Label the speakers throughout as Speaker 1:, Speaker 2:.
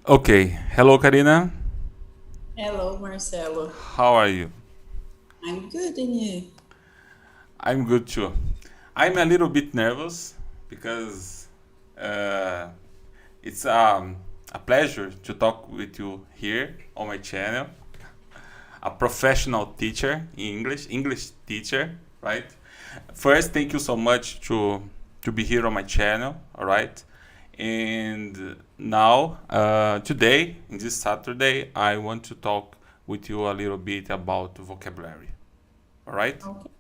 Speaker 1: Okay. Hello, Karina.
Speaker 2: Hello, Marcelo.
Speaker 1: How are you?
Speaker 2: I'm good, and you?
Speaker 1: I'm good too. I'm a little bit nervous because uh, it's a pleasure to talk with you here on my channel. A professional teacher in English teacher, right? First, thank you so much to be here on my channel, all right? And now, today, in this Saturday, I want to talk with you a little bit about vocabulary, all right?
Speaker 2: Okay,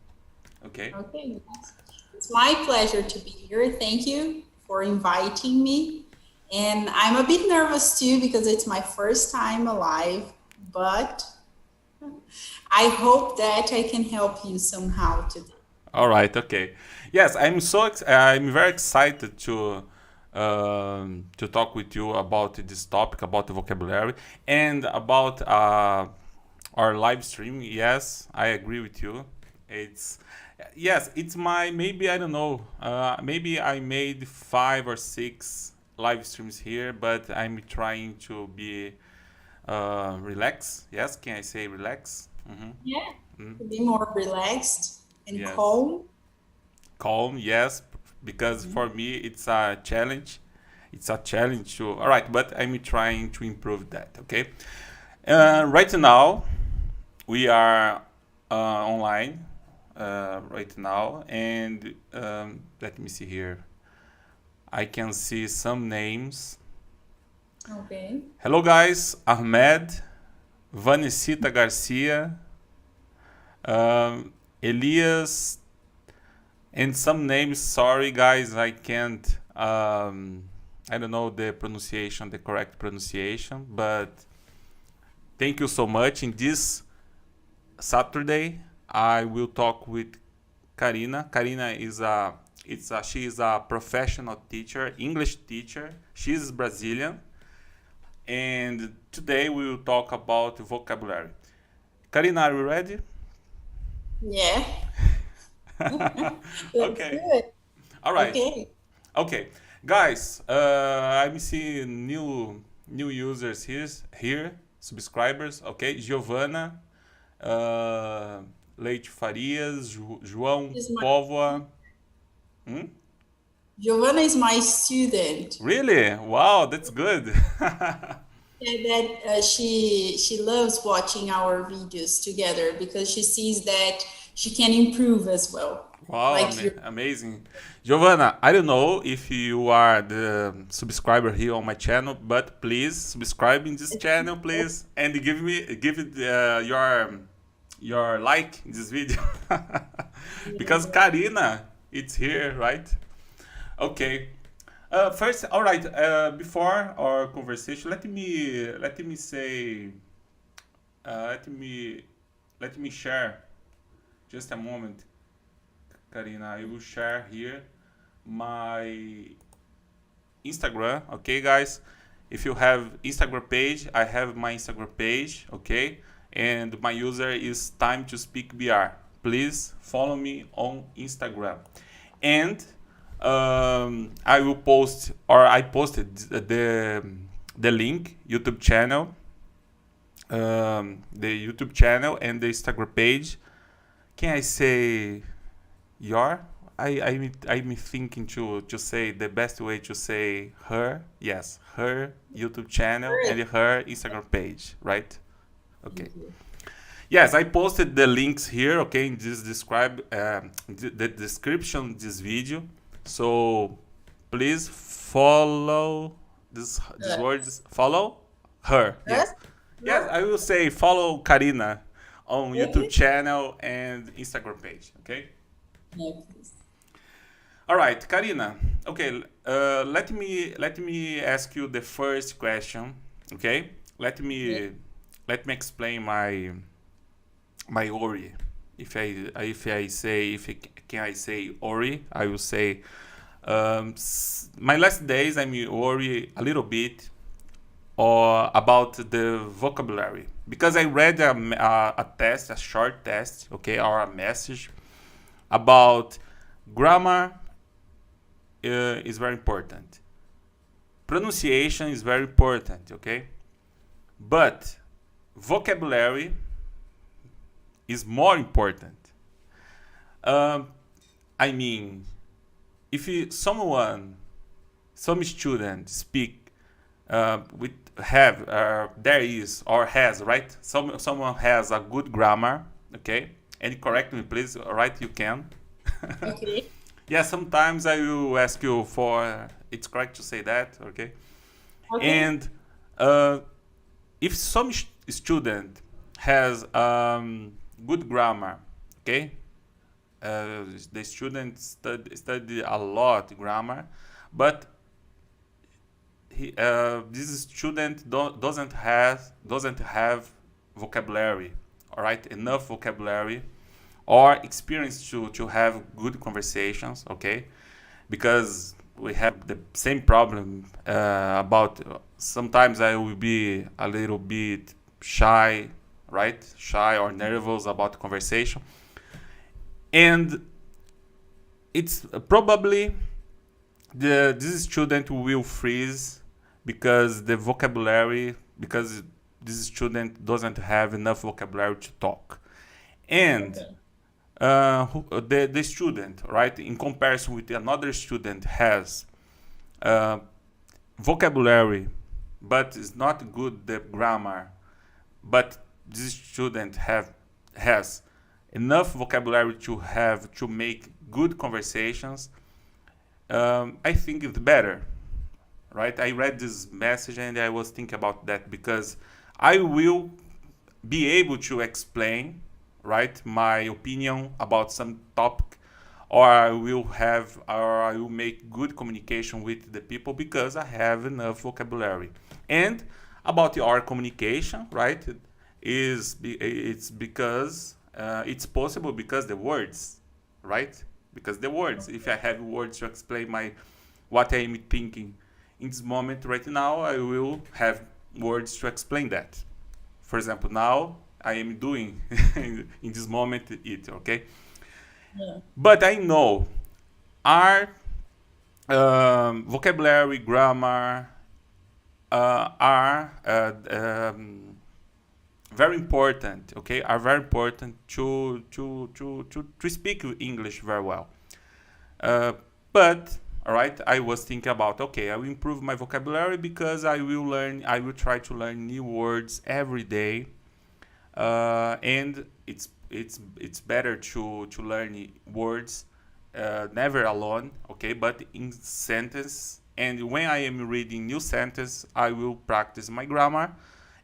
Speaker 1: Okay.
Speaker 2: okay. Yes. It's my pleasure to be here. Thank you for inviting me. And I'm a bit nervous too because it's my first time alive, but I hope that I can help you somehow today.
Speaker 1: All right. Okay. Yes, I'm very excited to talk with you about this topic, about the vocabulary, and about our live stream. Yes, I agree with you. It's yes, it's my maybe I don't know. Maybe I made 5 or 6 live streams here, but I'm trying to be relax. Yes, can I say relax?
Speaker 2: Yeah, to be more relaxed and
Speaker 1: Yes.
Speaker 2: calm.
Speaker 1: Calm, yes, because
Speaker 2: Mhm.
Speaker 1: for me it's a challenge. It's a challenge to. All right, but I'm trying to improve that. Okay. Right now we are online right now, and let me see here. I can see some names.
Speaker 2: Okay.
Speaker 1: Hello, guys. Ahmed, Vanesita Garcia, Elias, and some names. Sorry, guys, I can't. I don't know the pronunciation, the correct pronunciation, but thank you so much. In this Saturday, I will talk with Karina. Karina is she is a professional teacher, English teacher. She is Brazilian, and today we will talk about vocabulary. Karina, are you ready?
Speaker 2: Yeah, let's do
Speaker 1: Okay.
Speaker 2: it.
Speaker 1: All right.
Speaker 2: Okay.
Speaker 1: Okay, guys, I'm seeing new users here, subscribers. Okay, Giovana, uh, Leite Farias, João
Speaker 2: This is my
Speaker 1: Póvoa. Hmm?
Speaker 2: Giovanna is my student.
Speaker 1: Really? Wow, that's good.
Speaker 2: Said that she loves watching our videos together because she sees that she can improve as well.
Speaker 1: Wow,
Speaker 2: Like you.
Speaker 1: amazing. Giovanna, I don't know if you are the subscriber here on my channel, but please subscribe in this channel, please, and give it your like in this video. Because Karina, it's here, right? Okay. First, all right. Before our conversation, let me say, let me share just a moment, Karina. I will share here my Instagram. Okay, guys. If you have Instagram page, I have my Instagram page. Okay, and my user is Time to Speak BR. Please follow me on Instagram, and I will post, or I posted the link YouTube channel, the YouTube channel and the Instagram page. Can I say your? I'm thinking to say the best way to say her. Yes, her YouTube channel and her Instagram page, right? Okay. Yes, I posted the links here. Okay, in this describe the description of this video. So please follow this words. Follow her.
Speaker 2: Us?
Speaker 1: Yes, yes. I will say follow Karina on YouTube
Speaker 2: Okay.
Speaker 1: channel and Instagram page. Okay.
Speaker 2: Yeah, please.
Speaker 1: All right, Karina. Okay, let me ask you the first question. Okay, let
Speaker 2: Yeah.
Speaker 1: me let me explain my Ori. Can I say Ori, I will say my last days I'm Ori a little bit or about the vocabulary because I read a test, a short test, okay, or a message about grammar is very important. pronunciation is very important, okay? But vocabulary is more important. I mean, if some student speak with there is or has, right? Someone has a good grammar, okay? And correct me, please. All right, you can.
Speaker 2: Okay.
Speaker 1: Yeah, sometimes I will ask you for. It's correct to say that, okay?
Speaker 2: Okay.
Speaker 1: And if some student has good grammar, okay, the student study a lot grammar, but this student doesn't have vocabulary, all right, enough vocabulary or experience to have good conversations, okay, because we have the same problem about sometimes I will be a little bit shy, right? Shy or nervous about conversation. And it's probably this student will freeze because the vocabulary, because this student doesn't have enough vocabulary to talk. And
Speaker 2: Okay.
Speaker 1: the student, right, in comparison with another student, has uh, vocabulary, but is not good the grammar, but this student has enough vocabulary to make good conversations. I think it's better, right? I read this message and I was thinking about that because I will be able to explain, right, my opinion about some topic, or I will make good communication with the people because I have enough vocabulary. And about our communication, right, it's because it's possible because the words, right? Because the words. If I have words to explain what I am thinking in this moment right now, I will have words to explain that. For example, now I am doing in this moment it, okay?
Speaker 2: Yeah.
Speaker 1: But I know our vocabulary, grammar are very important, okay? Are very important to speak English very well. But all right, I was thinking about, okay, I will improve my vocabulary because I will try to learn new words every day, and it's better to learn words never alone, okay, but in sentence. And when I am reading new sentence, I will practice my grammar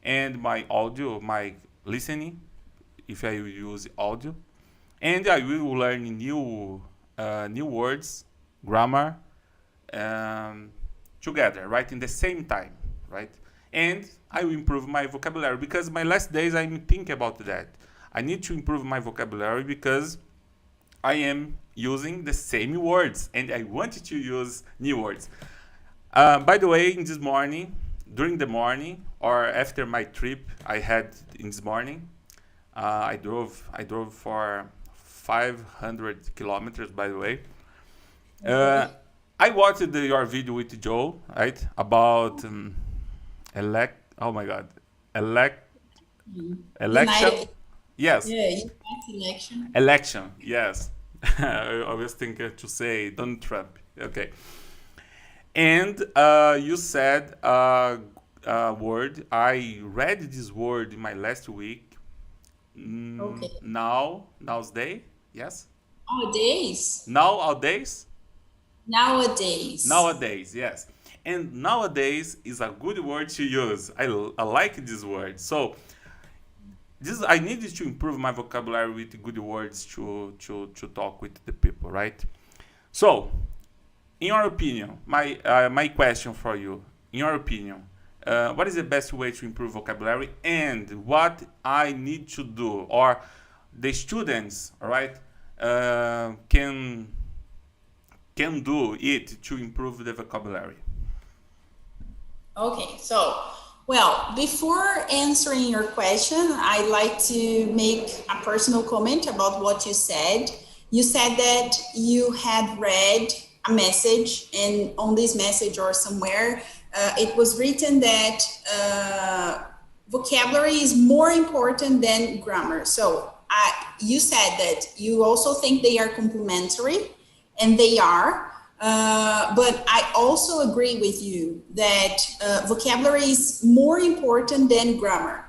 Speaker 1: and my audio, my listening, if I use audio, and I will learn new words, grammar, together, right, in the same time, right? And I will improve my vocabulary because my last days I'm thinking about that. I need to improve my vocabulary because I am using the same words and I wanted to use new words. By the way, in this morning, during the morning or after my trip I had in this morning, I drove for 500 kilometers. By the way, I watched your video with Joe, right, about oh my god, elect election.
Speaker 2: United.
Speaker 1: Yes,
Speaker 2: Yeah, United election.
Speaker 1: election. Yes, I was thinking to say Donald Trump. Okay, and you said a word. I read this word in my last week.
Speaker 2: Okay.
Speaker 1: Nowadays, yes.
Speaker 2: Nowadays.
Speaker 1: Nowadays,
Speaker 2: Nowadays.
Speaker 1: nowadays, yes. And nowadays is a good word to use. I like this word. So this I needed to improve my vocabulary with good words to talk with the people, right? So, in your opinion, my question for you, in your opinion, what is the best way to improve vocabulary, and what I need to do, or the students, all right, can do it to improve the vocabulary?
Speaker 2: Okay, so, well, before answering your question, I'd like to make a personal comment about what you said. You said that you had read a message, and on this message or somewhere, it was written that vocabulary is more important than grammar. So you said that you also think they are complementary, and they are. But I also agree with you that vocabulary is more important than grammar.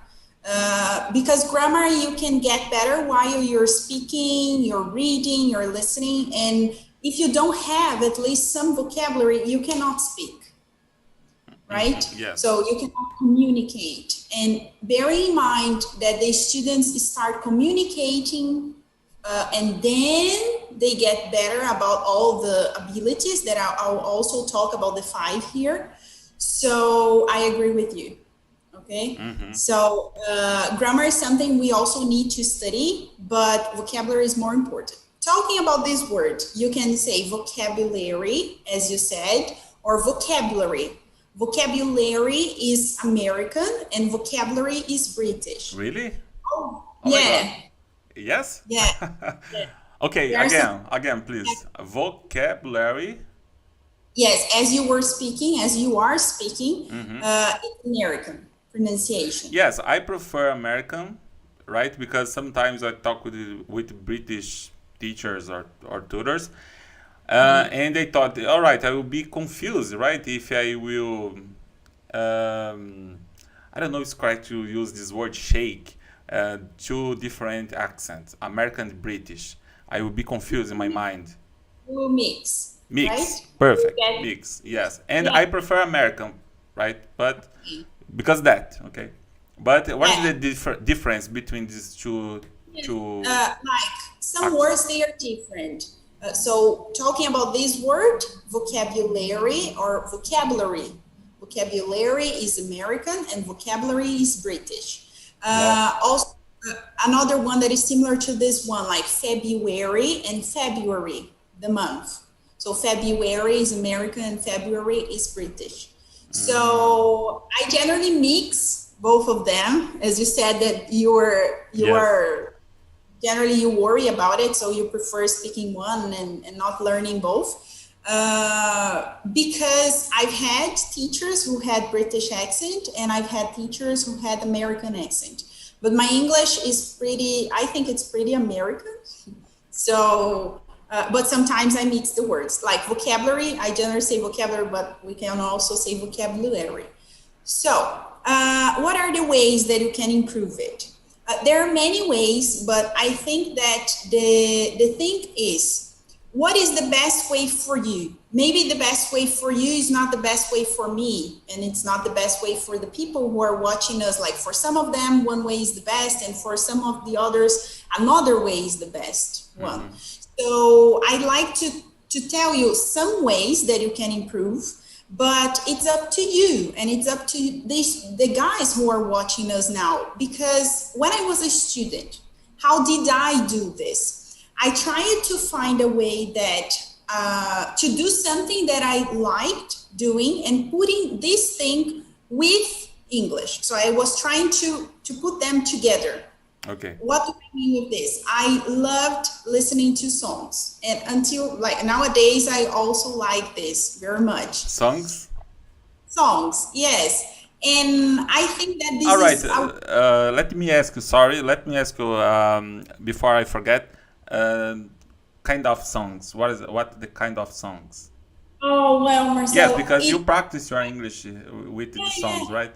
Speaker 2: Because grammar you can get better while you're speaking, you're reading, you're listening, and if you don't have at least some vocabulary, you cannot speak, right?
Speaker 1: Yes.
Speaker 2: So you cannot communicate. And bear in mind that the students start communicating and then they get better about all the abilities that I'll also talk about the 5 here. So I agree with you. Okay, so grammar is something we also need to study, but vocabulary is more important. Talking about this word, you can say vocabulary, as you said, or vocabulary. Vocabulary is American and vocabulary is British.
Speaker 1: Really?
Speaker 2: Oh,
Speaker 1: Oh my
Speaker 2: yeah.
Speaker 1: God. Yes?
Speaker 2: Yeah. Yeah.
Speaker 1: Okay,
Speaker 2: There's
Speaker 1: again, please. Vocabulary.
Speaker 2: Yes, as you are speaking, it's American pronunciation.
Speaker 1: Yes, I prefer American, right? Because sometimes I talk with British teachers or tutors, and they thought, all right, I will be confused, right? If I will, I don't know if it's correct to use this word shake, 2 different accents, American and British. I will be confused in my mind.
Speaker 2: We'll mix.
Speaker 1: Mix,
Speaker 2: Right?
Speaker 1: perfect,
Speaker 2: Get-
Speaker 1: mix, yes. And
Speaker 2: Yeah.
Speaker 1: I prefer American, right? But because that, okay. But what is
Speaker 2: Yeah.
Speaker 1: the difference between these two?
Speaker 2: Like some words, they are different. So talking about this word, vocabulary or vocabulary. Vocabulary is American and vocabulary is British.
Speaker 1: Wow.
Speaker 2: Also, another one that is similar to this one, like February and February, the month. So February is American and February is British. So I generally mix both of them. As you said that you
Speaker 1: Yes.
Speaker 2: are generally you worry about it, so you prefer speaking one and not learning both. Because I've had teachers who had British accent and I've had teachers who had American accent. But my English is I think it's pretty American. So, but sometimes I mix the words. Like vocabulary, I generally say vocabulary, but we can also say vocabulary. So, what are the ways that you can improve it? There are many ways, but I think that the thing is, what is the best way for you? Maybe the best way for you is not the best way for me, and it's not the best way for the people who are watching us. Like for some of them, one way is the best, and for some of the others, another way is the best one. So I'd like to tell you some ways that you can improve, but it's up to you, and it's up to the guys who are watching us now. Because when I was a student, how did I do this? I tried to find a way that to do something that I liked doing and putting this thing with English. So I was trying to put them together.
Speaker 1: Okay.
Speaker 2: What do I mean with this? I loved listening to songs, and until like nowadays, I also like this very much.
Speaker 1: Songs?
Speaker 2: Songs, yes. And I think that this
Speaker 1: All right.
Speaker 2: is
Speaker 1: Let me ask you. Sorry. Let me ask you before I forget. Kind of songs. What the kind of songs?
Speaker 2: oh well, Marcel.
Speaker 1: Yes, because you practice your English with the songs,
Speaker 2: yeah.
Speaker 1: right?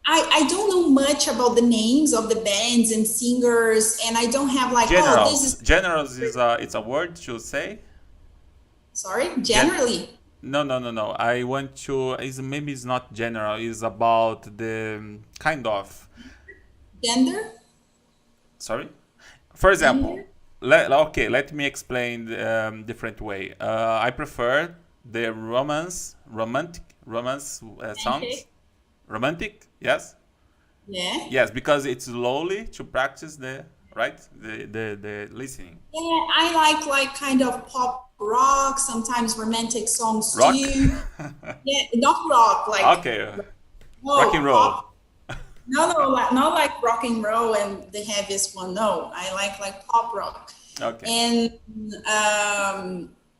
Speaker 2: I don't know much about the names of the bands and singers, and I don't have like oh this is
Speaker 1: Generals is it's a word to say.
Speaker 2: sorry generally.
Speaker 1: No. I want to. Maybe it's not general. It's about the kind of.
Speaker 2: Gender.
Speaker 1: Sorry. For example, let me explain different way. I prefer the romantic songs. Romantic, yes.
Speaker 2: Yeah.
Speaker 1: Yes, because it's slowly to practice the listening.
Speaker 2: Yeah, I like kind of pop rock, sometimes romantic songs
Speaker 1: Rock?
Speaker 2: too. Yeah, not rock, like
Speaker 1: Okay,
Speaker 2: no,
Speaker 1: rock and roll.
Speaker 2: pop. No, not like rock and roll and the heaviest one. No, I like pop rock.
Speaker 1: Okay.
Speaker 2: And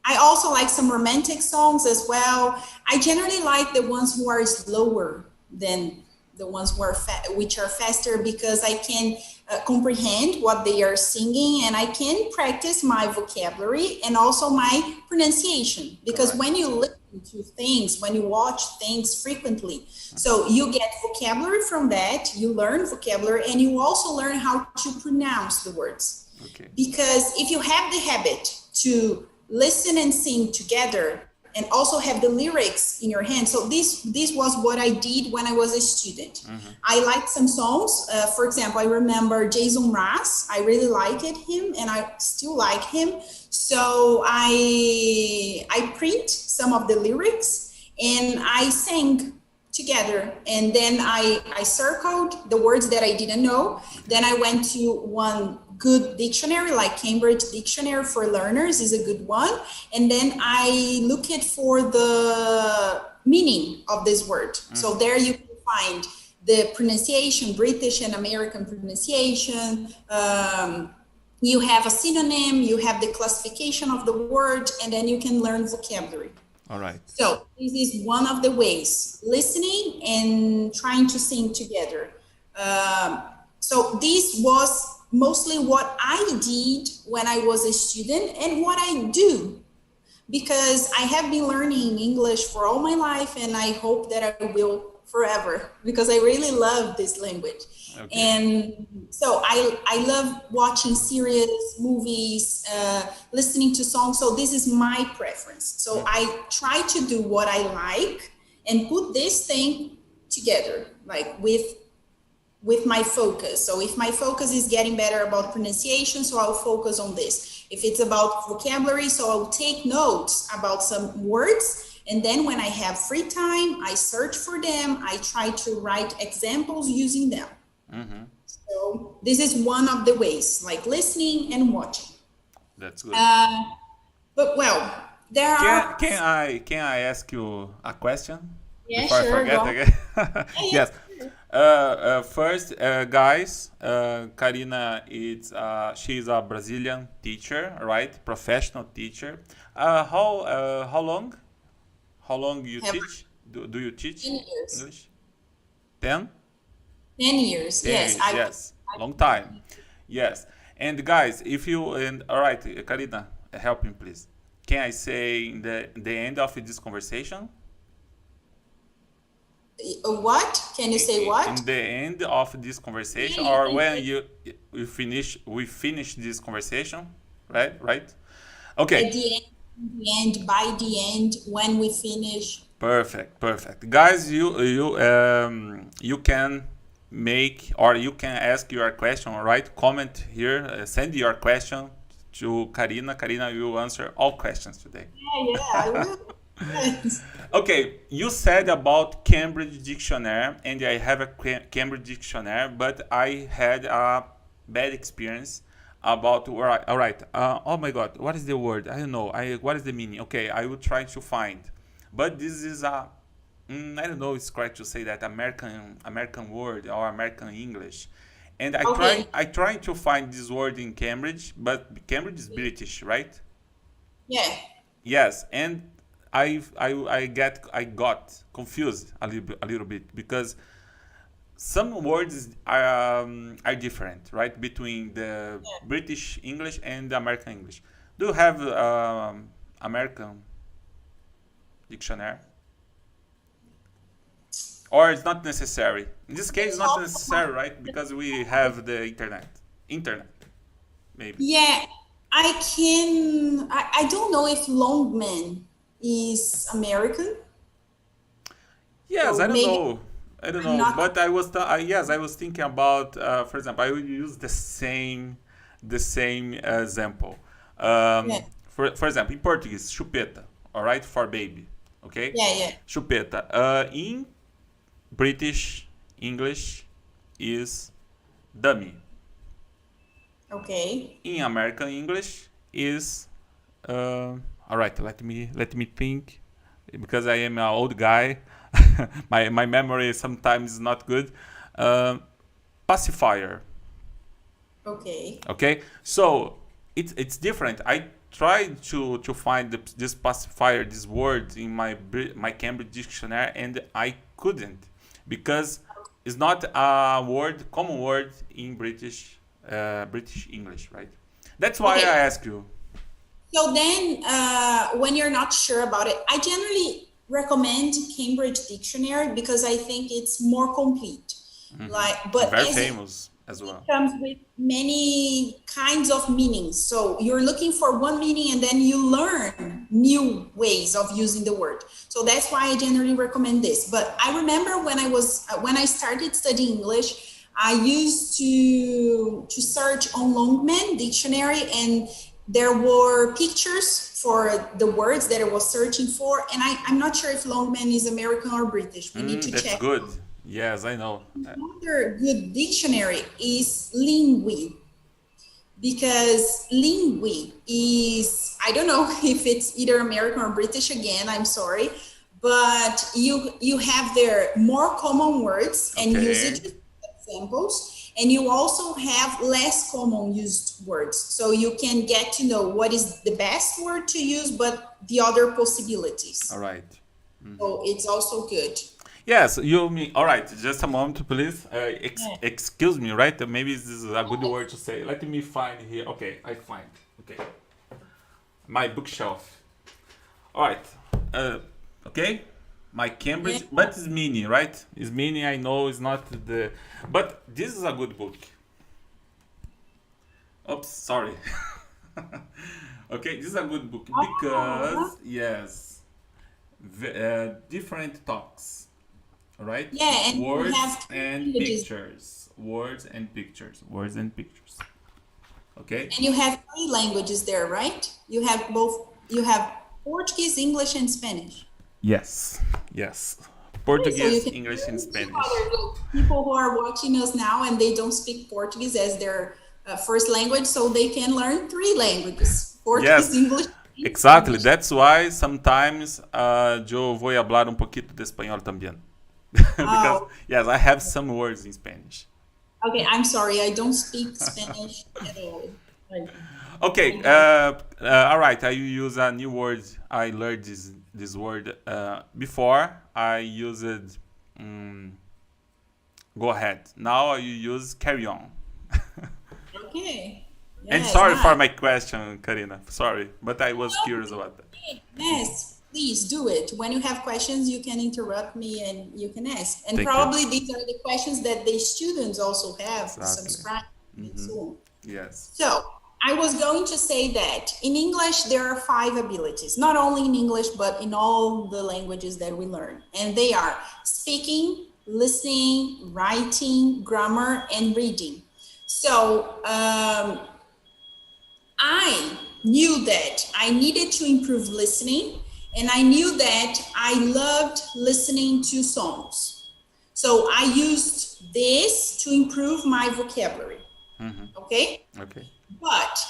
Speaker 2: I also like some romantic songs as well. I generally like the ones who are slower than the ones who are which are faster, because I can comprehend what they are singing, and I can practice my vocabulary and also my pronunciation. Because
Speaker 1: Correct.
Speaker 2: when you listen to things, when you watch things frequently, so you get vocabulary from that, you learn vocabulary, and you also learn how to pronounce the words.
Speaker 1: Okay.
Speaker 2: Because if you have the habit to listen and sing together and also have the lyrics in your hand, so this was what I did when I was a student. I liked some songs. For example, I remember Jason Mraz. I really liked him, and I still like him. So I print some of the lyrics and I sang together, and then I circled the words that I didn't know. Then I went to one good dictionary, like Cambridge Dictionary for Learners is a good one, and then I look it for the meaning of this word. So there you can find the pronunciation, British and American pronunciation. You have a synonym, you have the classification of the word, and then you can learn vocabulary.
Speaker 1: All right.
Speaker 2: So this is one of the ways, listening and trying to sing together. So this was mostly what I did when I was a student and what I do, because I have been learning English for all my life, and I hope that I will forever, because I really love this language.
Speaker 1: Okay.
Speaker 2: And so I love watching series, movies, listening to songs. So this is my preference. So I try to do what I like and put this thing together, like with my focus. So if my focus is getting better about pronunciation, so I'll focus on this. If it's about vocabulary, so I'll take notes about some words. And then when I have free time, I search for them. I try to write examples using them. So this is one of the ways, like listening and watching.
Speaker 1: That's good.
Speaker 2: But well, there are.
Speaker 1: Can I ask you a question
Speaker 2: Yeah,
Speaker 1: before
Speaker 2: sure.
Speaker 1: I forget
Speaker 2: Go.
Speaker 1: again?
Speaker 2: Yeah,
Speaker 1: Yes. First, guys, Karina she's a Brazilian teacher, right? Professional teacher. How long? How long you
Speaker 2: Have
Speaker 1: teach? Do you teach
Speaker 2: 10 years.
Speaker 1: English? 10?
Speaker 2: 10 years.
Speaker 1: 10
Speaker 2: Yes.
Speaker 1: years, yes. Long time. Yes. And guys, all right, Karina, help me please. Can I say in the end of this conversation?
Speaker 2: What? Can you say what?
Speaker 1: In the end of this conversation,
Speaker 2: Yeah,
Speaker 1: or
Speaker 2: yeah,
Speaker 1: when
Speaker 2: yeah.
Speaker 1: we finish this conversation, right? Okay.
Speaker 2: At the end, in the end, by the end, when we finish.
Speaker 1: Perfect. Guys, you can make, or you can ask your question, right? Comment here, send your question to Karina. Karina will answer all questions today.
Speaker 2: Yeah, I will. Yes.
Speaker 1: Okay, you said about Cambridge Dictionary, and I have a Cambridge Dictionary, but I had a bad experience about. All right. Oh my God, what is the word? I don't know. What is the meaning? Okay, I will try to find. But this is I don't know. It's correct to say that American word or American English, and
Speaker 2: Okay.
Speaker 1: I try to find this word in Cambridge, but Cambridge is British, right?
Speaker 2: Yeah.
Speaker 1: Yes, and I got confused a little bit because some words are different, right, between the
Speaker 2: Yeah.
Speaker 1: British English and the American English. Do you have American dictionary? Or it's not necessary? In this case, it's not necessary, right? Because we have the internet. Internet, maybe.
Speaker 2: Yeah. I don't know if Longman is American.
Speaker 1: Yes,
Speaker 2: So
Speaker 1: I don't
Speaker 2: maybe
Speaker 1: know. I don't
Speaker 2: I'm
Speaker 1: know,
Speaker 2: not.
Speaker 1: but yes, I was thinking about, for example, I will use the same example.
Speaker 2: Yeah.
Speaker 1: For example, in Portuguese, chupeta, all right, for baby, okay,
Speaker 2: Yeah.
Speaker 1: chupeta. In British English is dummy.
Speaker 2: Okay.
Speaker 1: In American English is all right. Let me think, because I am an old guy. My memory sometimes is not good. Pacifier.
Speaker 2: Okay.
Speaker 1: Okay, so it's different. I tried to find this pacifier, this word in my Cambridge dictionary, and I couldn't because it's not a common word in British English, right? That's why
Speaker 2: Okay.
Speaker 1: I ask you.
Speaker 2: So then, when you're not sure about it, I generally recommend Cambridge Dictionary because I think it's more complete. But
Speaker 1: Very
Speaker 2: as
Speaker 1: famous as
Speaker 2: it
Speaker 1: well.
Speaker 2: comes with many kinds of meanings. So you're looking for one meaning and then you learn new ways of using the word. So that's why I generally recommend this. But I remember when I started studying English, I used to search on Longman Dictionary, and there were pictures for the words that I was searching for. And I'm not sure if Longman is American or British. We need to
Speaker 1: That's
Speaker 2: check.
Speaker 1: good. Yes, I know.
Speaker 2: Another good dictionary is Lingui, because Lingui is, I don't know if it's either American or British, again, I'm sorry, but you have there more common words and
Speaker 1: Okay.
Speaker 2: usage examples, and you also have less common used words. So you can get to know what is the best word to use, but the other possibilities.
Speaker 1: All right.
Speaker 2: So it's also good.
Speaker 1: Yes, you mean. All right, just a moment, please. Excuse me, right? Maybe this is a good word to say. Let me find here. Okay, I find. Okay. My bookshelf. All right. Okay. My Cambridge,
Speaker 2: Yeah.
Speaker 1: but it's mini, right? It's mini. I know it's not the, but this is a good book. Oops, sorry. Okay, this is a good book because yes, different talks. Right?
Speaker 2: Yeah, and you
Speaker 1: Words
Speaker 2: have
Speaker 1: and
Speaker 2: languages.
Speaker 1: pictures. Words and pictures. Words and pictures. Okay?
Speaker 2: And you have three languages there, right? You have both, you have Portuguese, English, and Spanish.
Speaker 1: Yes. Yes.
Speaker 2: So you
Speaker 1: Portuguese,
Speaker 2: can
Speaker 1: English, and
Speaker 2: learn two
Speaker 1: Spanish.
Speaker 2: other people who are watching us now and they don't speak Portuguese as their first language, so they can learn three languages: Portuguese,
Speaker 1: Yes,
Speaker 2: English, and
Speaker 1: exactly.
Speaker 2: Spanish.
Speaker 1: That's why sometimes yo voy a hablar un poquito de español también. Because,
Speaker 2: Oh,
Speaker 1: yes, I have some words in Spanish.
Speaker 2: okay. I'm sorry, I don't speak Spanish at all. Like,
Speaker 1: Okay,
Speaker 2: I don't.
Speaker 1: all right. I use a new word. I learned this word before. I used go ahead. Now I use carry on.
Speaker 2: Okay.
Speaker 1: And
Speaker 2: Yes,
Speaker 1: sorry for
Speaker 2: nice.
Speaker 1: my question, Karina. Sorry, but I was curious about that.
Speaker 2: Yes, please do it. When you have questions, you can interrupt me and you can ask. And
Speaker 1: Thank you.
Speaker 2: probably these are the questions that the students also have,
Speaker 1: Exactly.
Speaker 2: subscribe, and so on.
Speaker 1: Yes.
Speaker 2: So I was going to say that in English, there are 5 abilities, not only in English, but in all the languages that we learn. And they are speaking, listening, writing, grammar, and reading. So I knew that I needed to improve listening, and I knew that I loved listening to songs. So I used this to improve my vocabulary. Okay?
Speaker 1: Okay.
Speaker 2: But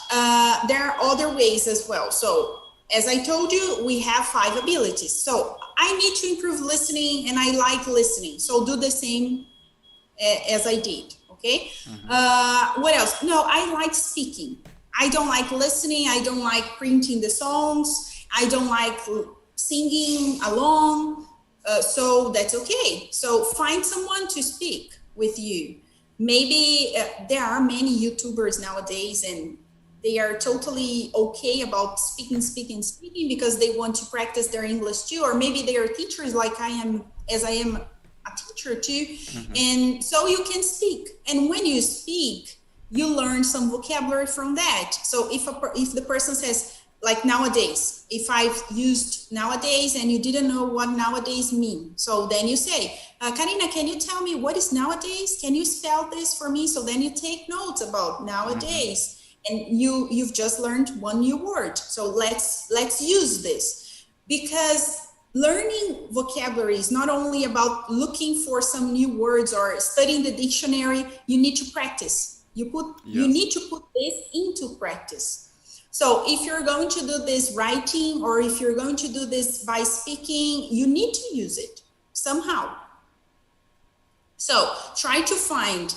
Speaker 2: there are other ways as well. So as I told you, we have 5 abilities. So I need to improve listening, and I like listening. So do the same as I did. Okay. What else? No, I like speaking. I don't like listening. I don't like printing the songs. I don't like singing along. So that's okay. So find someone to speak with you. Maybe there are many YouTubers nowadays, and they are totally okay about speaking because they want to practice their English too. Or maybe they are teachers like I am, as I am a teacher too. And so you can speak. And when you speak, you learn some vocabulary from that. So if the person says, like nowadays, if I've used nowadays and you didn't know what nowadays mean, so then you say, Karina, can you tell me what is nowadays? Can you spell this for me? So then you take notes about nowadays, and you've just learned one new word. So let's use this, because learning vocabulary is not only about looking for some new words or studying the dictionary. You need to practice. You need to put this into practice. So if you're going to do this writing, or if you're going to do this by speaking, you need to use it somehow. So try to find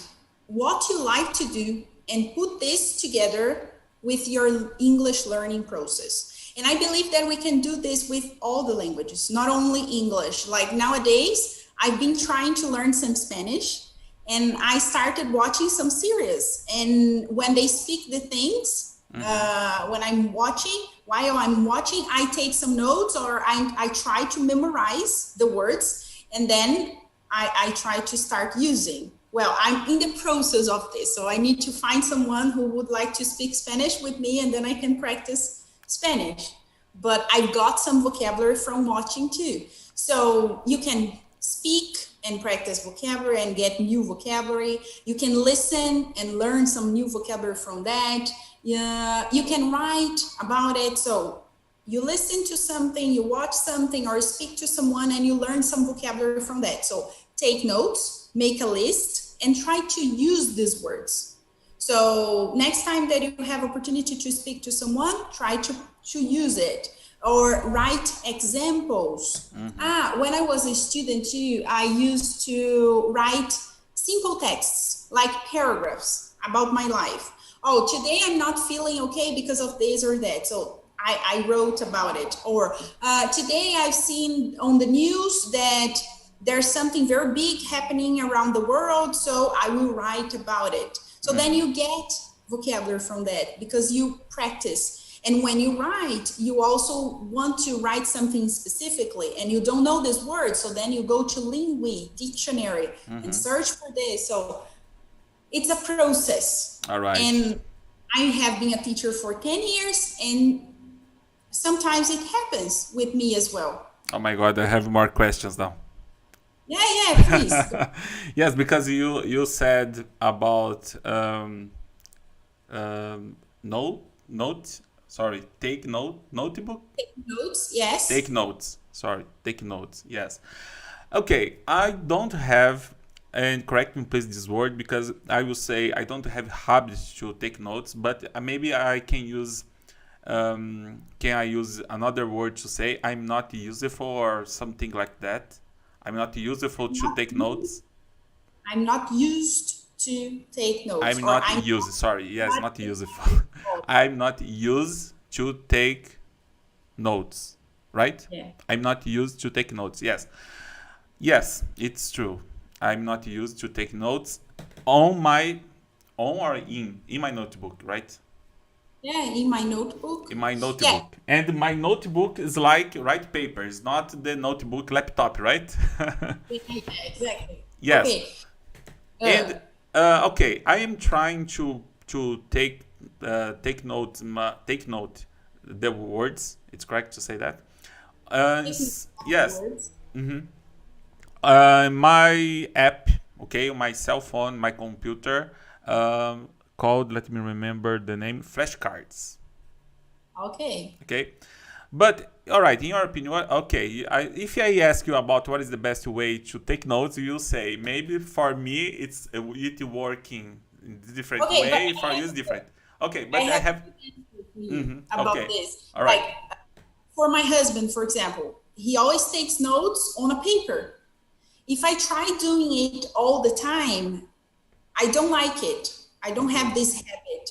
Speaker 2: what you like to do and put this together with your English learning process. And I believe that we can do this with all the languages, not only English. Like nowadays, I've been trying to learn some Spanish, and I started watching some series. And when they speak the things, when I'm watching, while I'm watching, I take some notes, or I try to memorize the words, and then I try to start using. Well, I'm in the process of this, so I need to find someone who would like to speak Spanish with me, and then I can practice Spanish. But I've got some vocabulary from watching too. So you can speak and practice vocabulary and get new vocabulary. You can listen and learn some new vocabulary from that. You can write about it. So you listen to something, you watch something, or speak to someone, and you learn some vocabulary from that. So take notes, make a list, and try to use these words. So next time that you have opportunity to speak to someone, try to use it, or write examples. When I was a student too, I used to write simple texts, like paragraphs about my life. Oh, today I'm not feeling okay because of this or that. So I wrote about it. Or today I've seen on the news that there's something very big happening around the world, so I will write about it. So then you get vocabulary from that because you practice. And when you write, you also want to write something specifically, and you don't know this word, so then you go to Lingui, dictionary, and search for this. So it's a process.
Speaker 1: All right.
Speaker 2: And I have been a teacher for 10 years, and sometimes it happens with me as well.
Speaker 1: Oh my God, I have more questions now.
Speaker 2: Yeah, please.
Speaker 1: Yes, because you said about take notebook.
Speaker 2: Take notes, yes.
Speaker 1: Take notes. Sorry, take notes. Yes. Okay, I don't have, and correct me please this word, because I will say I don't have habits to take notes, but maybe I can use. Can I use another word to say I'm not useful or something like that? I'm not useful to take notes.
Speaker 2: I'm not used to take notes.
Speaker 1: I'm not used. Sorry, yes, not useful. I'm not used to take notes, right?
Speaker 2: Yeah.
Speaker 1: I'm not used to take notes. Yes, yes, it's true. I'm not used to take notes on or in my notebook, right?
Speaker 2: Yeah, in my notebook.
Speaker 1: In my notebook. Yeah. And my notebook is like write paper. It's not the notebook laptop, right?
Speaker 2: Yeah, exactly.
Speaker 1: Yes.
Speaker 2: Okay.
Speaker 1: And okay, I am trying to take note the words. It's correct to say that. Yes. My app, okay, my cell phone, my computer. Called, let me remember the name, flashcards.
Speaker 2: Okay.
Speaker 1: Okay. But, all right, in your opinion, if I ask you about what is the best way to take notes, you'll say, maybe for me, it's working in a different way, for you it's different. Okay, but I have
Speaker 2: about this.
Speaker 1: All right.
Speaker 2: Like, for my husband, for example, he always takes notes on a paper. If I try doing it all the time, I don't like it. I don't have this habit.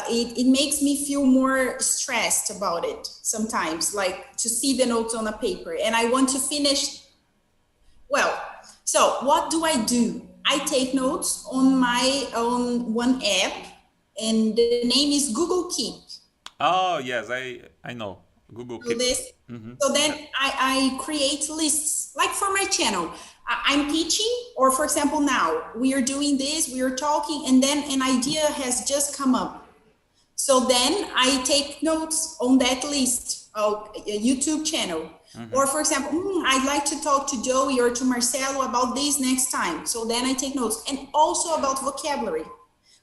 Speaker 2: It makes me feel more stressed about it sometimes, like to see the notes on a paper, and I want to finish. Well, so what do? I take notes on one app, and the name is Google Keep.
Speaker 1: Oh, yes, I know. Google Keep.
Speaker 2: So then I create lists, like for my channel. I'm teaching, or for example, now we are doing this, we are talking, and then an idea has just come up. So then I take notes on that list of a YouTube channel. Or for example, I'd like to talk to Joey or to Marcelo about this next time. So then I take notes, and also about vocabulary.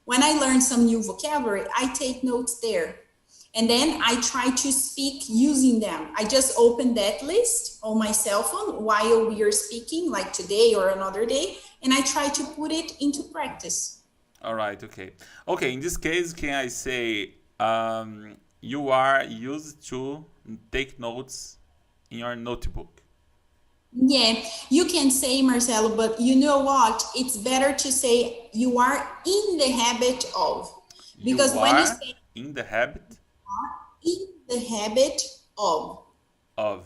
Speaker 2: When I learn some new vocabulary, I take notes there. And then I try to speak using them. I just open that list on my cell phone while we are speaking, like today or another day, and I try to put it into practice.
Speaker 1: All right, okay. Okay, in this case, can I say you are used to take notes in your notebook?
Speaker 2: Yeah, you can say, Marcelo, but you know what? It's better to say you are in the habit of. Because when you say
Speaker 1: in the habit
Speaker 2: in the habit of
Speaker 1: of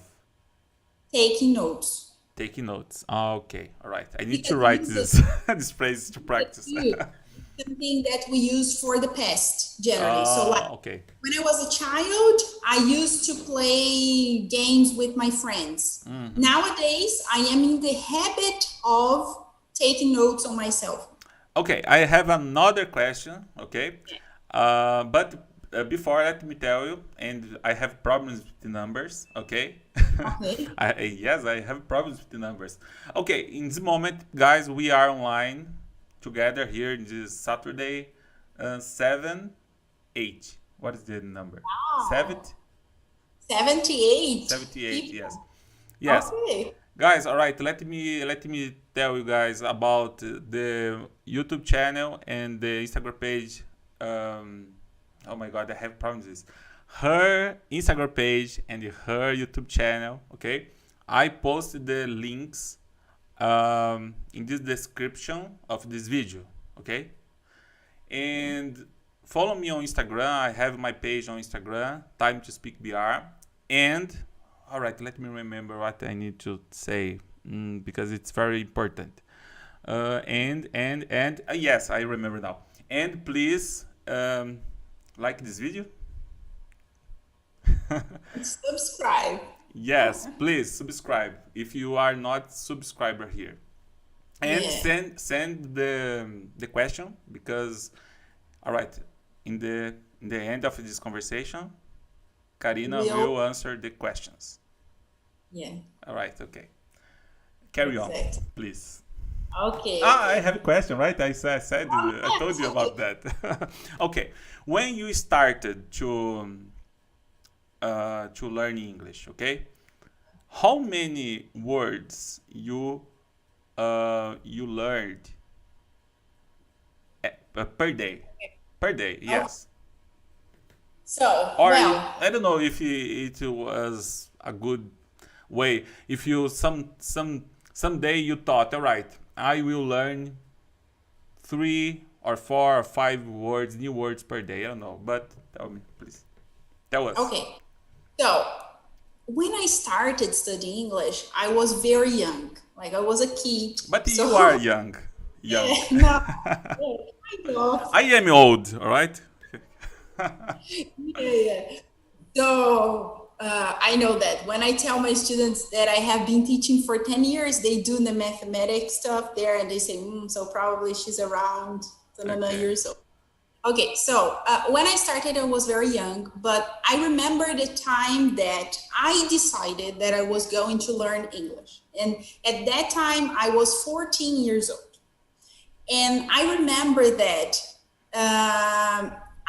Speaker 2: taking notes.
Speaker 1: taking notes. Okay, all right. I need to
Speaker 2: Because
Speaker 1: write
Speaker 2: use it,
Speaker 1: this this phrase to practice.
Speaker 2: use something that we use for the past generally. So like
Speaker 1: Okay.
Speaker 2: when I was a child, I used to play games with my friends. Nowadays, I am in the habit of taking notes on myself.
Speaker 1: Okay, I have another question. Okay, but before, let me tell you, and I have problems with the numbers. Okay,
Speaker 2: Okay.
Speaker 1: yes, I have problems with the numbers. Okay, in this moment, guys, we are online together here in this Saturday, 7, 8. What is the number?
Speaker 2: Wow.
Speaker 1: 70,
Speaker 2: 78
Speaker 1: 78. Yes,
Speaker 2: people.
Speaker 1: yes.
Speaker 2: Okay.
Speaker 1: Guys, all right, let me tell you guys about the YouTube channel and the Instagram page. Oh my God, I have problems with this. Her Instagram page and her YouTube channel, okay? I posted the links in this description of this video, okay? And follow me on Instagram. I have my page on Instagram, Time to Speak BR. And all right, let me remember what I need to say because it's very important. And yes, I remember now. And please like this video.
Speaker 2: Subscribe.
Speaker 1: Yes, please subscribe if you are not subscriber here. And
Speaker 2: Yeah.
Speaker 1: send the question because all right, in the end of this conversation, Karina
Speaker 2: Will.
Speaker 1: will answer the questions.
Speaker 2: Yeah.
Speaker 1: All right, okay. Carry on,
Speaker 2: Exactly.
Speaker 1: please.
Speaker 2: Okay.
Speaker 1: I
Speaker 2: Okay.
Speaker 1: have a question, right? I told
Speaker 2: Yes.
Speaker 1: you
Speaker 2: Okay.
Speaker 1: about that. Okay, when you started to learn English, okay, how many words you learned per day? Per day,
Speaker 2: Okay.
Speaker 1: yes.
Speaker 2: So,
Speaker 1: Or
Speaker 2: well,
Speaker 1: I don't know if it was a good way. If you someday you thought, all right, I will learn 3 or 4 or 5 new words per day. I don't know, but tell me, please. Tell us.
Speaker 2: okay. So, when I started studying English, I was very young. Like I was a kid.
Speaker 1: But you are
Speaker 2: So,
Speaker 1: young, young.
Speaker 2: yeah, no, I know.
Speaker 1: I am old, all right.
Speaker 2: Yeah, yeah. So I know that when I tell my students that I have been teaching for 10 years, they do the mathematics stuff there and they say, so probably she's around
Speaker 1: Okay.
Speaker 2: years old. Okay, so when I started, I was very young, but I remember the time that I decided that I was going to learn English. And at that time, I was 14 years old. And I remember that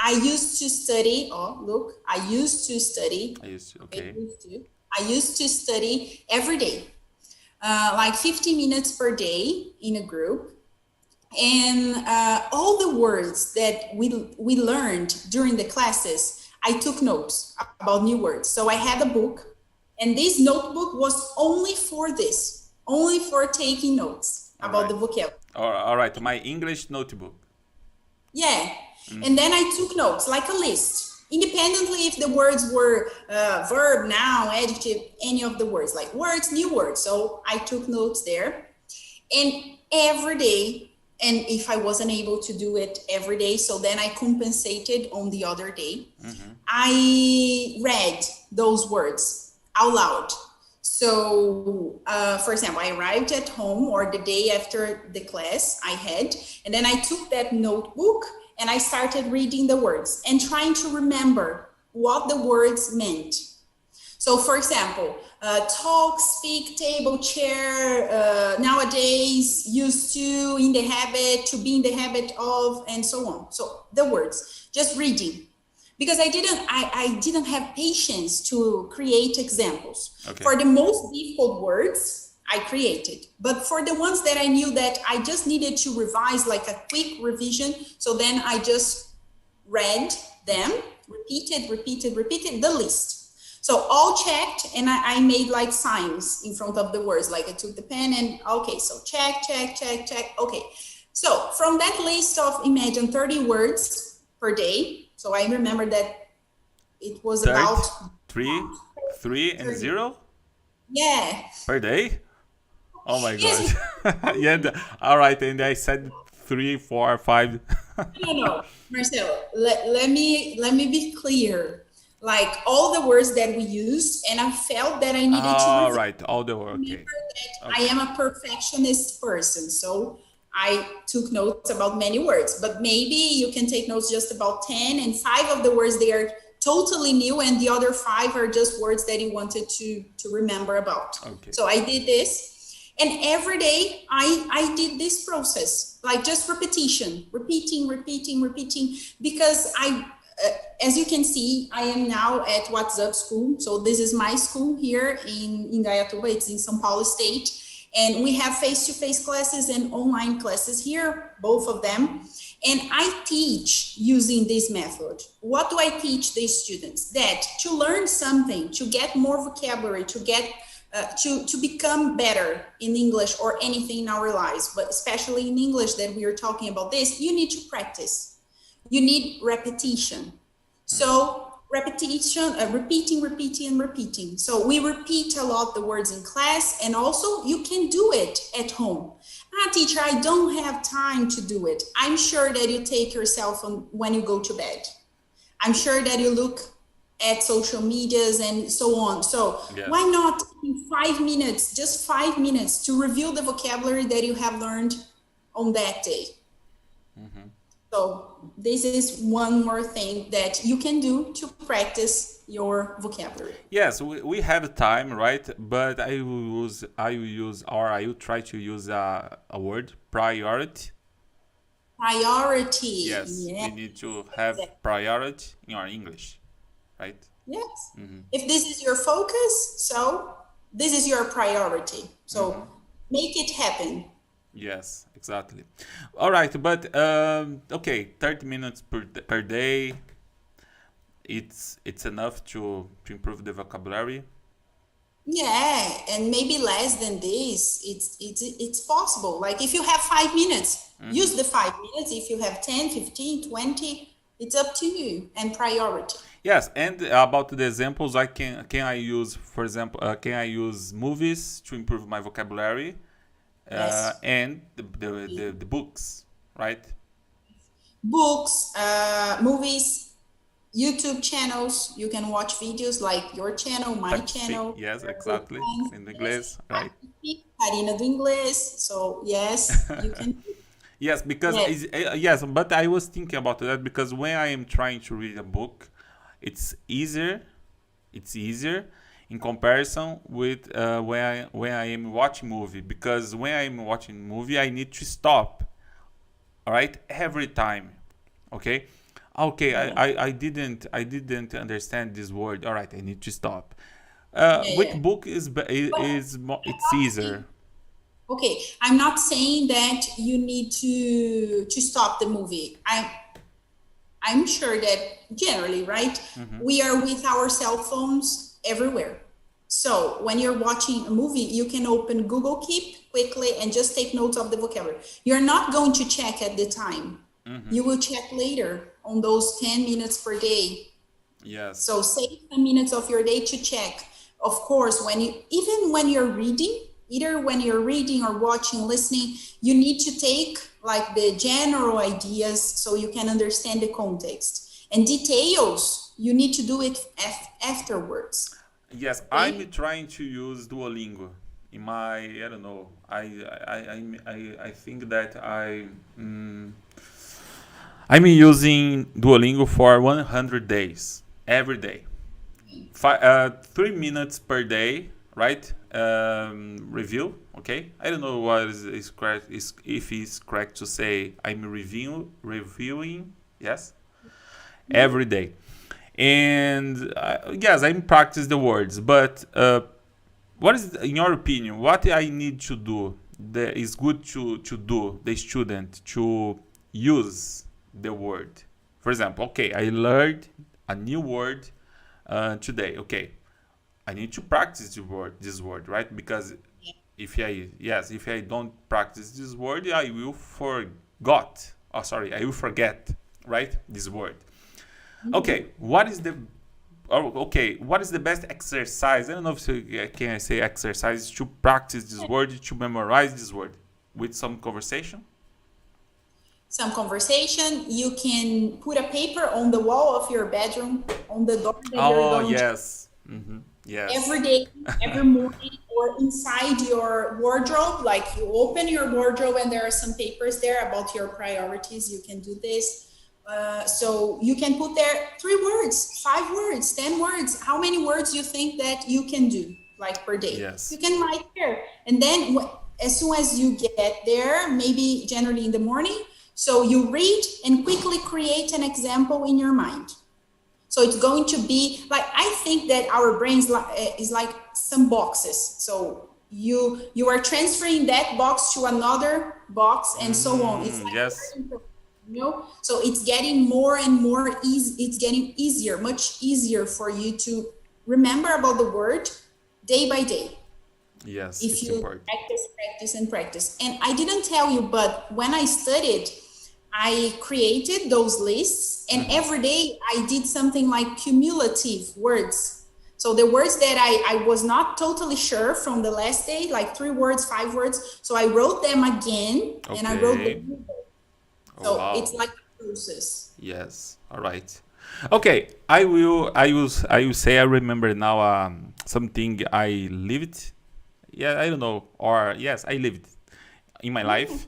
Speaker 2: I used to study. Oh, look, I used to study.
Speaker 1: I used to.
Speaker 2: Okay,
Speaker 1: Okay.
Speaker 2: I used to study every day, like 50 minutes per day in a group. And all the words that we learned during the classes, I took notes about new words. So I had a book, and this notebook was only for this, only for taking notes
Speaker 1: All
Speaker 2: about
Speaker 1: right.
Speaker 2: the vocabulary.
Speaker 1: All right. My English notebook.
Speaker 2: Yeah. And then I took notes, like a list, independently if the words were verb, noun, adjective, any of the words, like words, new words. So I took notes there. And every day, and if I wasn't able to do it every day, so then I compensated on the other day, I read those words out loud. So, for example, I arrived at home or the day after the class I had, and then I took that notebook and I started reading the words and trying to remember what the words meant. So, for example, talk, speak, table, chair, nowadays, used to, in the habit, to be in the habit of, and so on. So the words, just reading. Because I didn't have patience to create examples.
Speaker 1: Okay.
Speaker 2: For the most difficult words, I created. But for the ones that I knew that I just needed to revise, like a quick revision, so then I just read them, repeated the list. So all checked, and I made like signs in front of the words, like I took the pen and, okay, so check. Okay. So from that list of, imagine 30 words per day, So I remember that it was about
Speaker 1: 3, 3 and
Speaker 2: 30.
Speaker 1: 0
Speaker 2: Yeah.
Speaker 1: per day? Oh my
Speaker 2: Yes.
Speaker 1: gosh. Yeah, all right, and I said 3, 4, 5.
Speaker 2: No, no, Marcelo. Let me be clear. Like all the words that we used, and I felt that I needed to
Speaker 1: All
Speaker 2: review.
Speaker 1: right, all the way. Okay.
Speaker 2: Remember that I
Speaker 1: Okay.
Speaker 2: am a perfectionist person, so I took notes about many words. But maybe you can take notes just about 10, and five of the words they are totally new, and the other five are just words that you wanted to remember about.
Speaker 1: Okay.
Speaker 2: So I did this. And every day I did this process, like just repetition, repeating, because as you can see, I am now at WhatsApp school. So this is my school here in Gaiatuba. It's in São Paulo State. And we have face-to-face classes and online classes here, both of them. And I teach using this method. What do I teach the students? That to learn something, to get more vocabulary, to get to become better in English or anything in our lives, but especially in English that we are talking about this, you need to practice. You need repetition. So repetition, repeating. So we repeat a lot the words in class, and also you can do it at home. Teacher, I don't have time to do it. I'm sure that you take your cell phone when you go to bed. I'm sure that you look at social medias and so on. So
Speaker 1: Yes.
Speaker 2: why not in 5 minutes, just 5 minutes to review the vocabulary that you have learned on that day? So this is one more thing that you can do to practice your vocabulary.
Speaker 1: Yes, we have time, right? But I will try to use a word, priority.
Speaker 2: Priority.
Speaker 1: Yes,
Speaker 2: Yeah.
Speaker 1: we need to have priority in our English, right?
Speaker 2: Yes. If this is your focus, so this is your priority. So make it happen.
Speaker 1: Yes, exactly. All right, but okay, 30 minutes per day. It's enough to improve the vocabulary.
Speaker 2: Yeah, and maybe less than this. It's possible. Like if you have 5 minutes, use the 5 minutes. If you have 10, 15, 20, it's up to you and priority.
Speaker 1: Yes, and about the examples, can I use, for example, can I use movies to improve my vocabulary,
Speaker 2: Yes.
Speaker 1: and the books, right?
Speaker 2: Books, movies, YouTube channels. You can watch videos like your channel, my channel.
Speaker 1: Yes,
Speaker 2: your good
Speaker 1: exactly.
Speaker 2: friends.
Speaker 1: In
Speaker 2: Yes.
Speaker 1: Inglés, right?
Speaker 2: Karina do Inglês. So yes, you can.
Speaker 1: Yes, because
Speaker 2: Yes.
Speaker 1: yes, but I was thinking about that because when I am trying to read a book, it's easier. It's easier in comparison with when I am watching movie, because when I am watching movie I need to stop. All right, every time. Okay, okay.
Speaker 2: Yeah.
Speaker 1: I didn't understand this word. All right, I need to stop. With
Speaker 2: Yeah.
Speaker 1: book it's easier.
Speaker 2: Okay, I'm not saying that you need to stop the movie. I'm sure that generally, right, we are with our cell phones everywhere. So when you're watching a movie, you can open Google Keep quickly and just take notes of the vocabulary. You're not going to check at the time. You will check later on those 10 minutes per day.
Speaker 1: Yes.
Speaker 2: So save 10 minutes of your day to check. Of course, even when you're reading, either when you're reading or watching, listening, you need to take like the general ideas so you can understand the context. And details, you need to do it afterwards.
Speaker 1: Yes,
Speaker 2: Okay?
Speaker 1: I'm trying to use Duolingo in my, I don't know. I think that I'm using Duolingo for 100 days every day. 3 minutes per day, right? Review, okay? I don't know what is correct, if it's correct to say I'm reviewing, yes, every day. And yes, I practice the words, but what is, in your opinion, what I need to do that is good to do the student to use the word? For example, okay, I learned a new word today. Okay, I need to practice this word, right? Because if I don't practice this word, I will forget, right? This word. Okay, what is the what is the best exercise? I don't know if can I say exercise to practice this word, to memorize this word with some conversation.
Speaker 2: Some conversation. You can put a paper on the wall of your bedroom, on the door that you're
Speaker 1: Oh
Speaker 2: going to
Speaker 1: yes, yes,
Speaker 2: every day, every morning, or inside your wardrobe. Like you open your wardrobe and there are some papers there about your priorities. You can do this. So you can put there 3 words, 5 words, 10 words. How many words you think that you can do like per day?
Speaker 1: yes,
Speaker 2: You can write there. And then as soon as you get there, maybe generally in the morning, so you read and quickly create an example in your mind. So it's going to be like, I think that our brains is like some boxes. So you are transferring that box to another box and so on. It's like,
Speaker 1: yes,
Speaker 2: so it's getting more and more easy. It's getting easier, much easier for you to remember about the word day by day.
Speaker 1: yes.
Speaker 2: If
Speaker 1: It's
Speaker 2: you
Speaker 1: important.
Speaker 2: practice, practice, and practice. And I didn't tell you, but when I studied, I created those lists, and every day I did something like cumulative words. So the words that I was not totally sure from the last day, like 3 words, 5 words. So I wrote them again, and I wrote the
Speaker 1: Okay.
Speaker 2: new word.
Speaker 1: Oh,
Speaker 2: So
Speaker 1: wow.
Speaker 2: it's like a process.
Speaker 1: Yes. All right. Okay. I will say I remember now something I lived. Yeah, I don't know. Or yes, I lived in my life.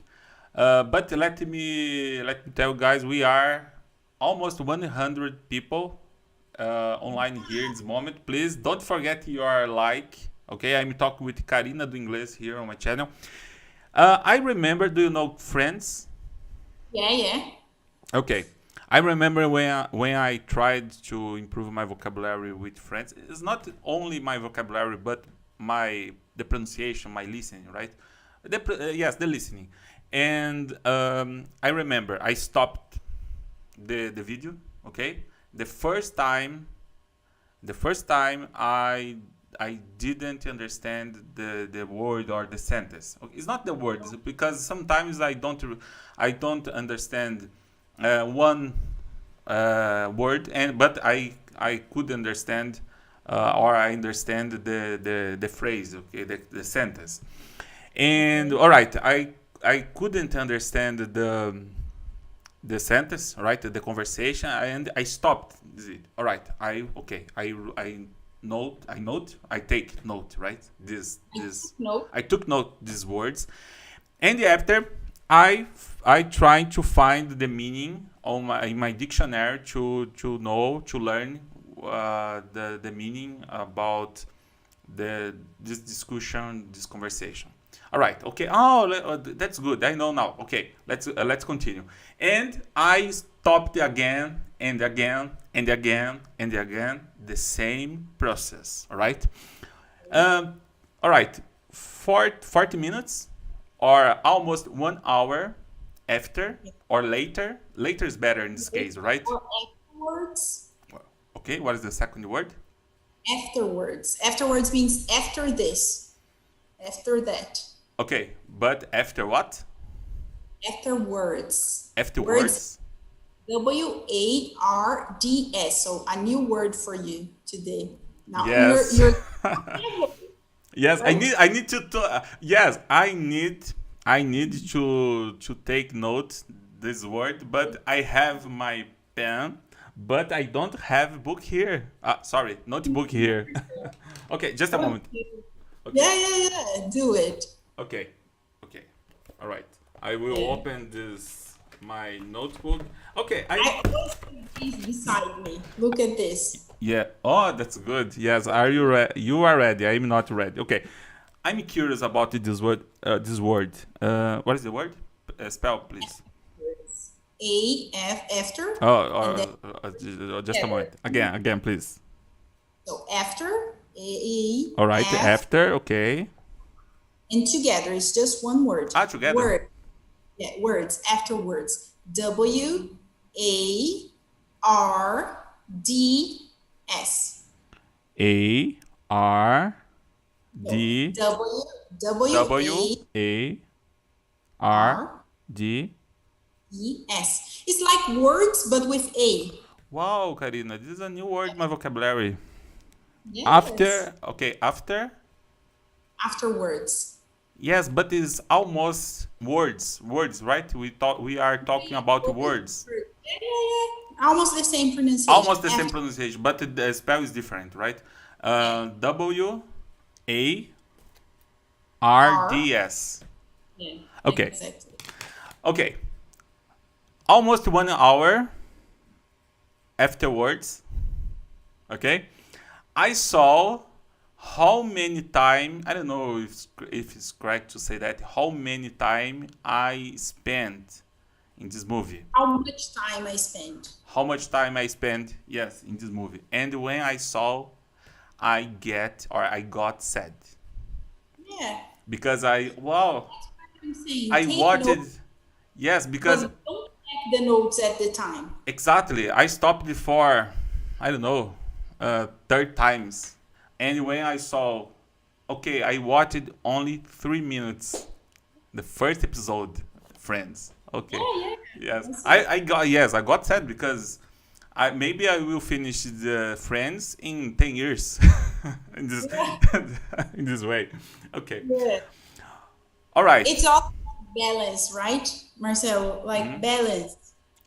Speaker 1: But let me tell you guys, we are almost 100 people online here in this moment. Please don't forget your like. Okay, I'm talking with Karina do Inglês here on my channel. I remember, do you know Friends?
Speaker 2: Yeah, yeah.
Speaker 1: Okay. I remember when I tried to improve my vocabulary with Friends. It's not only my vocabulary, but the pronunciation, my listening, right? Yes, the listening. And I remember I stopped the video. Okay, the first time I didn't understand the word or the sentence. Okay, it's not the words because sometimes I don't understand one word, but I could understand or I understand the phrase, okay, the sentence. And all right, I couldn't understand the sentence, right? The conversation, and I stopped. All right, I take note, right? This
Speaker 2: No.
Speaker 1: I took note these words, and after I tried to find the meaning in my dictionary to learn the meaning about this discussion, this conversation. All right. Okay. Oh, that's good. I know now. Okay. Let's continue. And I stopped again and again and again and again the same process. All right. All right. 40 minutes or almost 1 hour after or later. Later is better in this case, right?
Speaker 2: Or afterwards.
Speaker 1: Okay. What is the second word?
Speaker 2: Afterwards. Afterwards means after this, after that.
Speaker 1: Okay. But after what?
Speaker 2: Afterwards. Words.
Speaker 1: Afterwards.
Speaker 2: WARDS. So a new word for you today. Now
Speaker 1: Yes.
Speaker 2: you're
Speaker 1: Yes,
Speaker 2: right?
Speaker 1: I need yes, I need to take note this word, but I have my pen, but I don't have book here. Sorry, notebook here. Okay, just a moment. Okay.
Speaker 2: Yeah. Do it.
Speaker 1: Okay. Okay. All right. I will
Speaker 2: Yeah.
Speaker 1: open this my notebook. Okay,
Speaker 2: I always put these beside me. Look at this.
Speaker 1: yeah. Oh, that's good. Yes. Are you ready? You are ready. I'm not ready. Okay. I'm curious about this word. This word. What is the word? Spell, please.
Speaker 2: Words. A F after, and then
Speaker 1: Just a moment. Again, please.
Speaker 2: so after A
Speaker 1: All right.
Speaker 2: F
Speaker 1: After. Okay.
Speaker 2: and together it's just one word.
Speaker 1: Together.
Speaker 2: Word. Yeah, words after words. WARDS.
Speaker 1: A R
Speaker 2: So
Speaker 1: D
Speaker 2: W
Speaker 1: A R
Speaker 2: R
Speaker 1: D.
Speaker 2: E S. It's like words but with A.
Speaker 1: Wow, Karina, this is a new word in my vocabulary.
Speaker 2: Yes.
Speaker 1: After, okay, after.
Speaker 2: Afterwards.
Speaker 1: Yes, but it's almost words, right? We are talking about words.
Speaker 2: Yeah, yeah, yeah. Almost the same pronunciation.
Speaker 1: Almost the same
Speaker 2: After.
Speaker 1: pronunciation, but the spell is different, right?
Speaker 2: Yeah. R.
Speaker 1: WARDS.
Speaker 2: Yeah.
Speaker 1: Okay,
Speaker 2: Exactly.
Speaker 1: okay. Almost 1 hour afterwards, okay, I saw how many time, I don't know if it's correct to say that, how many time I spent in this movie.
Speaker 2: How much time I spent?
Speaker 1: How much time I spent, yes, in this movie. And when I saw, I got sad.
Speaker 2: Yeah.
Speaker 1: Because wow,
Speaker 2: I'm saying
Speaker 1: I
Speaker 2: take
Speaker 1: watched it.
Speaker 2: notes,
Speaker 1: Yes,
Speaker 2: but
Speaker 1: because
Speaker 2: don't check the notes at the time.
Speaker 1: exactly, I stopped before, I don't know, third times. And when I saw, okay, I watched only 3 minutes, the first episode, Friends. Okay,
Speaker 2: Yeah, yeah.
Speaker 1: yes,
Speaker 2: That's it.
Speaker 1: I got sad because maybe I will finish the Friends in 10 years, in this
Speaker 2: Yeah.
Speaker 1: in this way. Okay,
Speaker 2: Yeah.
Speaker 1: all right.
Speaker 2: It's all about balance, right, Marcelo? Like
Speaker 1: Mhm.
Speaker 2: balance.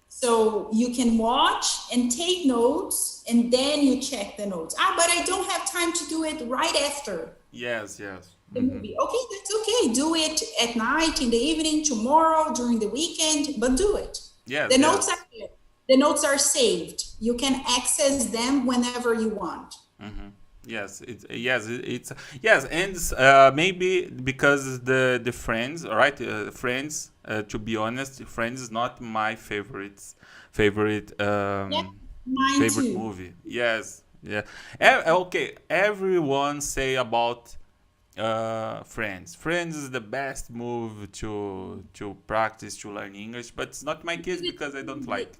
Speaker 2: So you can watch and take notes and then you check the notes. Ah, but I don't have time to do it right after
Speaker 1: Yes, yes.
Speaker 2: the
Speaker 1: Hmm.
Speaker 2: movie. Okay, that's okay. Do it at night, in the evening, tomorrow, during the weekend, but do it.
Speaker 1: Yes,
Speaker 2: The notes are
Speaker 1: yes.
Speaker 2: there. The notes are saved. You can access them whenever you want.
Speaker 1: Hmm. Yes, it's yes, and maybe because the Friends, all right? Friends, to be honest, Friends is not my favorite
Speaker 2: Yeah, mine
Speaker 1: favorite
Speaker 2: too.
Speaker 1: movie. Yes, yeah. Okay, everyone say about Friends. Friends is the best move to practice to learn English, but it's not my case because I don't like.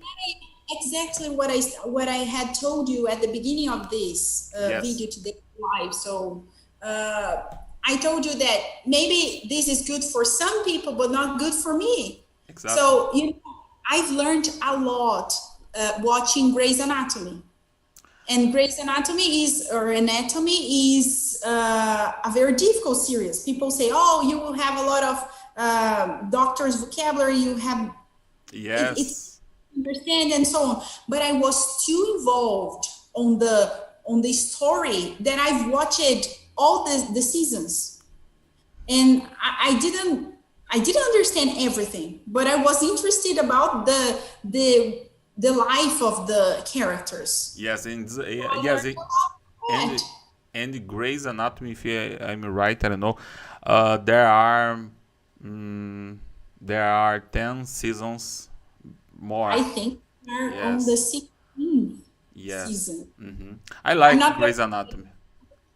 Speaker 2: Exactly what I had told you at the beginning of this
Speaker 1: Yes,
Speaker 2: video today live. So uh, I told you that maybe this is good for some people, but not good for me.
Speaker 1: exactly.
Speaker 2: So I've learned a lot watching Grey's Anatomy. And Grey's Anatomy is a very difficult series. People say, "Oh, you will have a lot of doctor's vocabulary. You have it's
Speaker 1: Yes.
Speaker 2: understand and so on." But I was too involved on the story that I've watched all the seasons, and I didn't understand everything, but I was interested about the life of the characters.
Speaker 1: Yes, and
Speaker 2: I
Speaker 1: yes,
Speaker 2: learned a lot from
Speaker 1: and
Speaker 2: that.
Speaker 1: Grey's Anatomy, if I'm right, I don't know. There are mm, there are 10 seasons
Speaker 2: I
Speaker 1: more.
Speaker 2: think we're on the
Speaker 1: Yes,
Speaker 2: 16th
Speaker 1: yes.
Speaker 2: season.
Speaker 1: I
Speaker 2: I'm
Speaker 1: like
Speaker 2: not very
Speaker 1: Grey's Anatomy.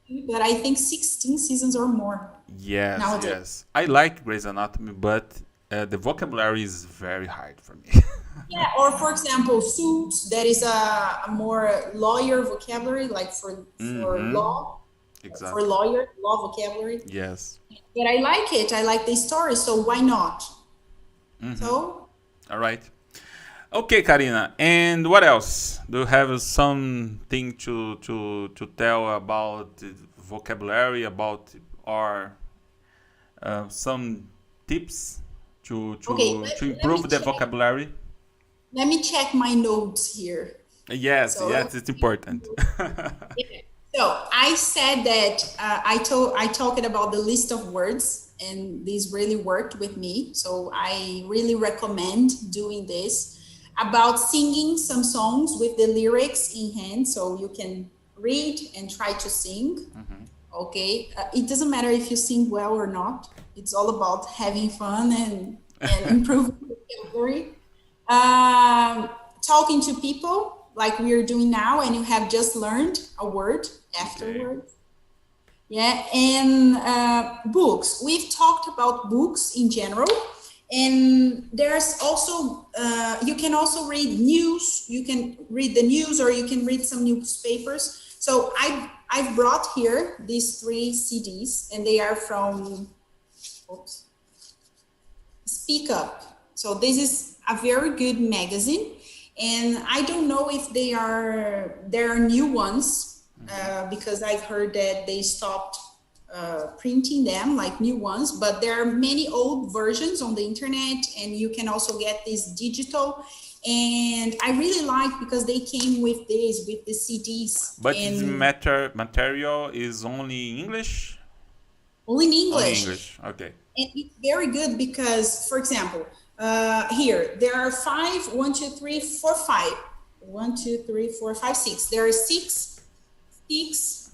Speaker 2: sure, but I think 16 seasons or more
Speaker 1: Yes,
Speaker 2: nowadays.
Speaker 1: yes. I like Grey's Anatomy, but the vocabulary is very hard for me.
Speaker 2: Yeah, or for example, suits, that is a more lawyer vocabulary, like for
Speaker 1: Mm-hmm.
Speaker 2: law, for
Speaker 1: Exactly.
Speaker 2: law vocabulary.
Speaker 1: Yes.
Speaker 2: But I like it. I like the story, so why not?
Speaker 1: Mm-hmm.
Speaker 2: So
Speaker 1: All right. Okay, Karina. And what else? Do you have something to tell about the vocabulary, about or some tips to
Speaker 2: okay,
Speaker 1: to
Speaker 2: let,
Speaker 1: to
Speaker 2: let me
Speaker 1: improve the
Speaker 2: check.
Speaker 1: vocabulary?
Speaker 2: Let me check my notes here.
Speaker 1: Yes,
Speaker 2: So
Speaker 1: yes, it's important.
Speaker 2: yeah. So I said that I talked about the list of words, and this really worked with me. So I really recommend doing this about singing some songs with the lyrics in hand, so you can read and try to sing. Okay, it doesn't matter if you sing well or not. It's all about having fun and improving vocabulary. Talking to people like we are doing now, and you have just learned a word
Speaker 1: Okay.
Speaker 2: afterwards. Yeah, and books. We've talked about books in general, and there's also you can also read news. You can read the news, or you can read some newspapers. So I've brought here these three CDs, and they are from oops, Speak Up. So this is a very good magazine, and I don't know if there are new ones, because I've heard that they stopped printing them, like new ones, but there are many old versions on the internet, and you can also get this digital. And I really like because they came with the CDs,
Speaker 1: But the
Speaker 2: and
Speaker 1: material is only English?
Speaker 2: only in
Speaker 1: Only
Speaker 2: English.
Speaker 1: English. Okay.
Speaker 2: And it's very good because, for example, here there are five, one, two, three, four, five. One, two, three, four, five, six. There are six things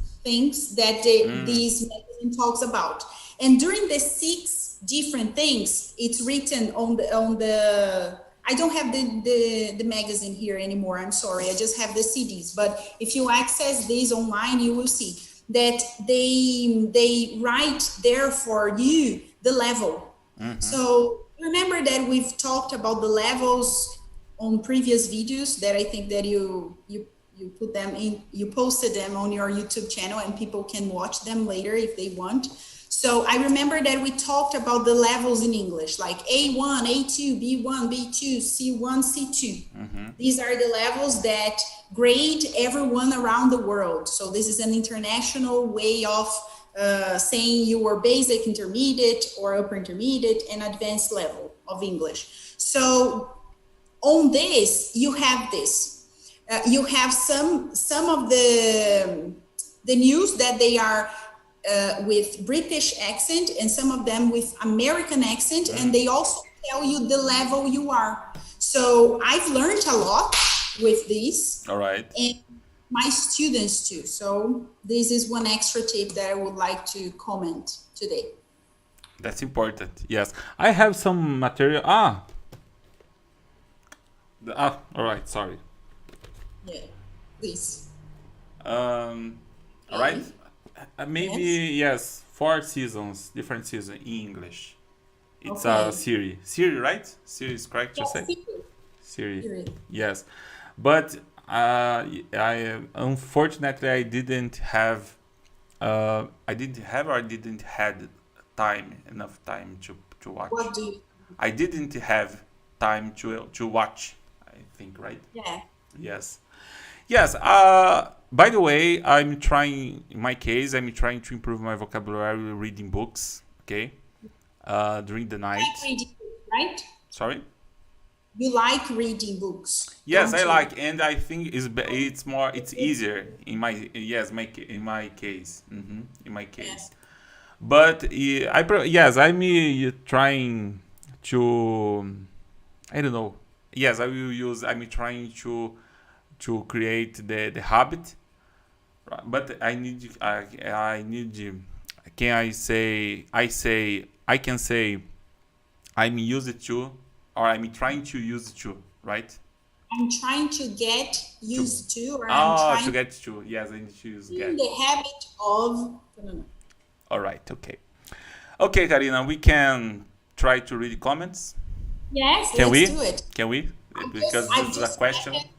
Speaker 2: that these magazine talks about. And during the six different things, it's written on the I don't have the magazine here anymore. I'm sorry. I just have the CDs. But if you access these online, you will see that they write there for you the level. So remember that we've talked about the levels on previous videos that I think that you put them in, you posted them on your YouTube channel, and people can watch them later if they want. So I remember that we talked about the levels in English, like A1, A2, B1, B2, C1, C2. These are the levels that grade everyone around the world. So this is an international way of saying you are basic, intermediate, or upper intermediate, and advanced level of English. So on this, you have this. You have some of the news that they are with British accent, and some of them with American accent, and they also tell you the level you are. So I've learned a lot with this.
Speaker 1: All right.
Speaker 2: And my students too. So this is one extra tip that I would like to comment today.
Speaker 1: That's important. Yes. I have some material. All right. Sorry.
Speaker 2: Yeah, please.
Speaker 1: All right. Maybe yes. 4 seasons, different season in English. It's a series. Series, right? Series, correct to say? Series. Yes, but I unfortunately I didn't have had enough time to watch.
Speaker 2: What do you?
Speaker 1: I didn't have time to watch. I think, right?
Speaker 2: Yeah.
Speaker 1: Yes. Yes. By the way, I'm trying to improve my vocabulary reading books. Okay. During the night.
Speaker 2: You like reading, right?
Speaker 1: Sorry.
Speaker 2: You like reading books?
Speaker 1: Yes,
Speaker 2: don't
Speaker 1: I
Speaker 2: you?
Speaker 1: like, and I think it's easier in my in my case. In my case. But I'm trying to. I don't know. Yes, I will use. I'm trying to create the habit, right? But I need. I need. Can I say? I can say. I'm used to, or I'm trying to use to, right?
Speaker 2: I'm trying to get used to, or I'm trying
Speaker 1: to get to. Yes, I need to use
Speaker 2: in
Speaker 1: get.
Speaker 2: the habit of.
Speaker 1: All right. Okay. Okay, Karina, we can try to read the comments.
Speaker 2: Yes,
Speaker 1: Can
Speaker 2: let's
Speaker 1: we?
Speaker 2: do it.
Speaker 1: Can we? Because
Speaker 2: I've
Speaker 1: this is a
Speaker 2: just
Speaker 1: question.
Speaker 2: added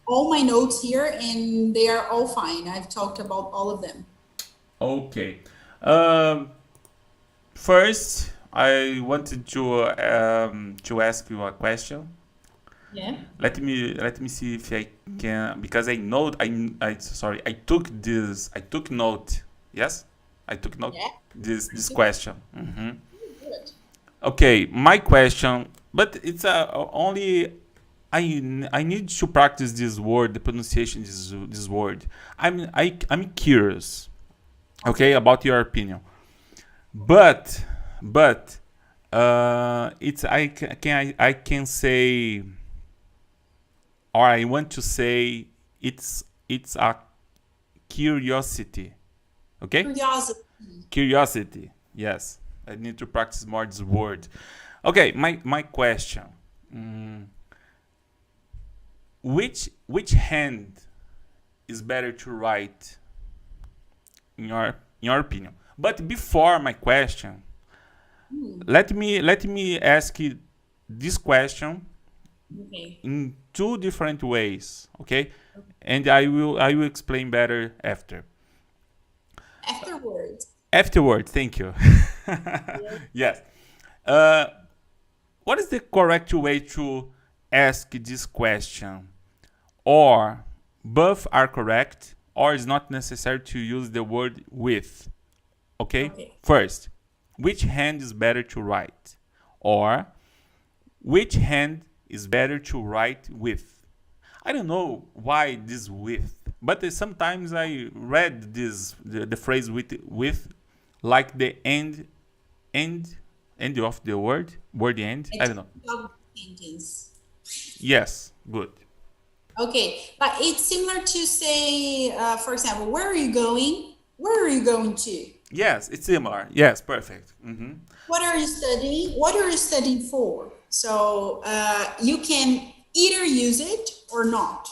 Speaker 2: all my notes here, and they are all fine. I've talked about all of them.
Speaker 1: Okay. First, I wanted to ask you a question.
Speaker 2: Yeah.
Speaker 1: Let me see if I can, because I know I took note. Yes, I took note.
Speaker 2: Yeah.
Speaker 1: This question.
Speaker 2: Good.
Speaker 1: Okay, my question, but it's only I need to practice this word, the pronunciation this word. I'm curious, okay, about your opinion. But it's I can say, or I want to say it's a curiosity, okay? Curiosity. Yes, I need to practice more this word. Okay, my question. Which hand is better to write in your opinion? But before my question, let me ask you this question
Speaker 2: Okay.
Speaker 1: in 2 different ways, okay? And I will explain better after.
Speaker 2: Afterwards.
Speaker 1: Afterward, thank you. Yes. What is the correct way to ask this question, or both are correct, or it's not necessary to use the word with. Okay?
Speaker 2: Okay.
Speaker 1: First, which hand is better to write? Or which hand is better to write with? I don't know why this with, but sometimes I read the phrase with like the end of the word end. I don't know.
Speaker 2: Of sentence.
Speaker 1: Yes, good.
Speaker 2: Okay, but it's similar to say, for example, where are you going? Where are you going to?
Speaker 1: Yes, it's similar. Yes, perfect.
Speaker 2: What are you studying? What are you studying for? So you can either use it or not.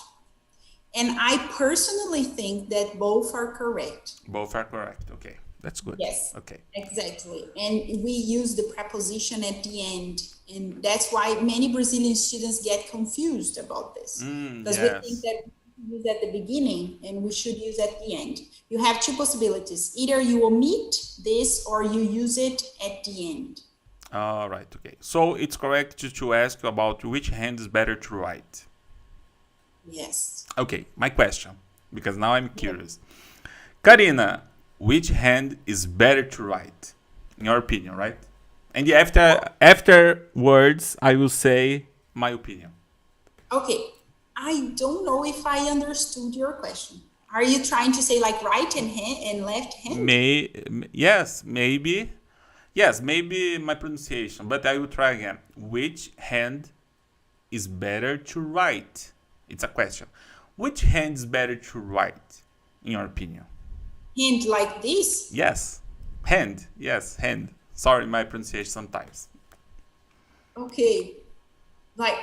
Speaker 2: And I personally think that both are correct.
Speaker 1: Both are correct. Okay, that's good.
Speaker 2: Yes.
Speaker 1: Okay.
Speaker 2: Exactly. And we use the preposition at the end. And that's why many Brazilian students get confused about this. Because we think
Speaker 1: Yes.
Speaker 2: that we use at the beginning and we should use at the end. You have two possibilities. Either you omit this or you use it at the end.
Speaker 1: All right. Okay. So it's correct to ask about which hand is better to write.
Speaker 2: Yes.
Speaker 1: Okay, my question, because now I'm curious. Karina, which hand is better to write, in your opinion, right? And afterwards, I will say my opinion.
Speaker 2: Okay. I don't know if I understood your question. Are you trying to say like right and left hand?
Speaker 1: Yes, maybe. Yes, maybe my pronunciation, but I will try again. Which hand is better to write? It's a question. Which hand is better to write, in your opinion?
Speaker 2: Hand like this?
Speaker 1: Yes, hand. Yes, hand. Sorry, my pronunciation sometimes.
Speaker 2: Okay. Like,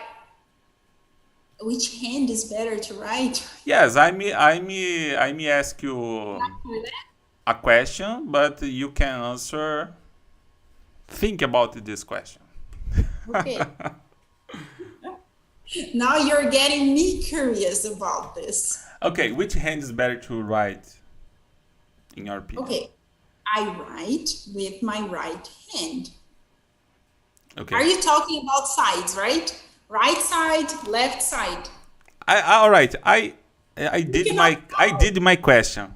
Speaker 2: which hand is better to write?
Speaker 1: Yes, I may ask you a question, but you can answer. Think about this question.
Speaker 2: Okay. Now you're getting me curious about this.
Speaker 1: Okay, which hand is better to write, in your opinion?
Speaker 2: Okay. I write with my right hand.
Speaker 1: Okay.
Speaker 2: Are you talking about sides, right? Right side, left side.
Speaker 1: All right. I did my question.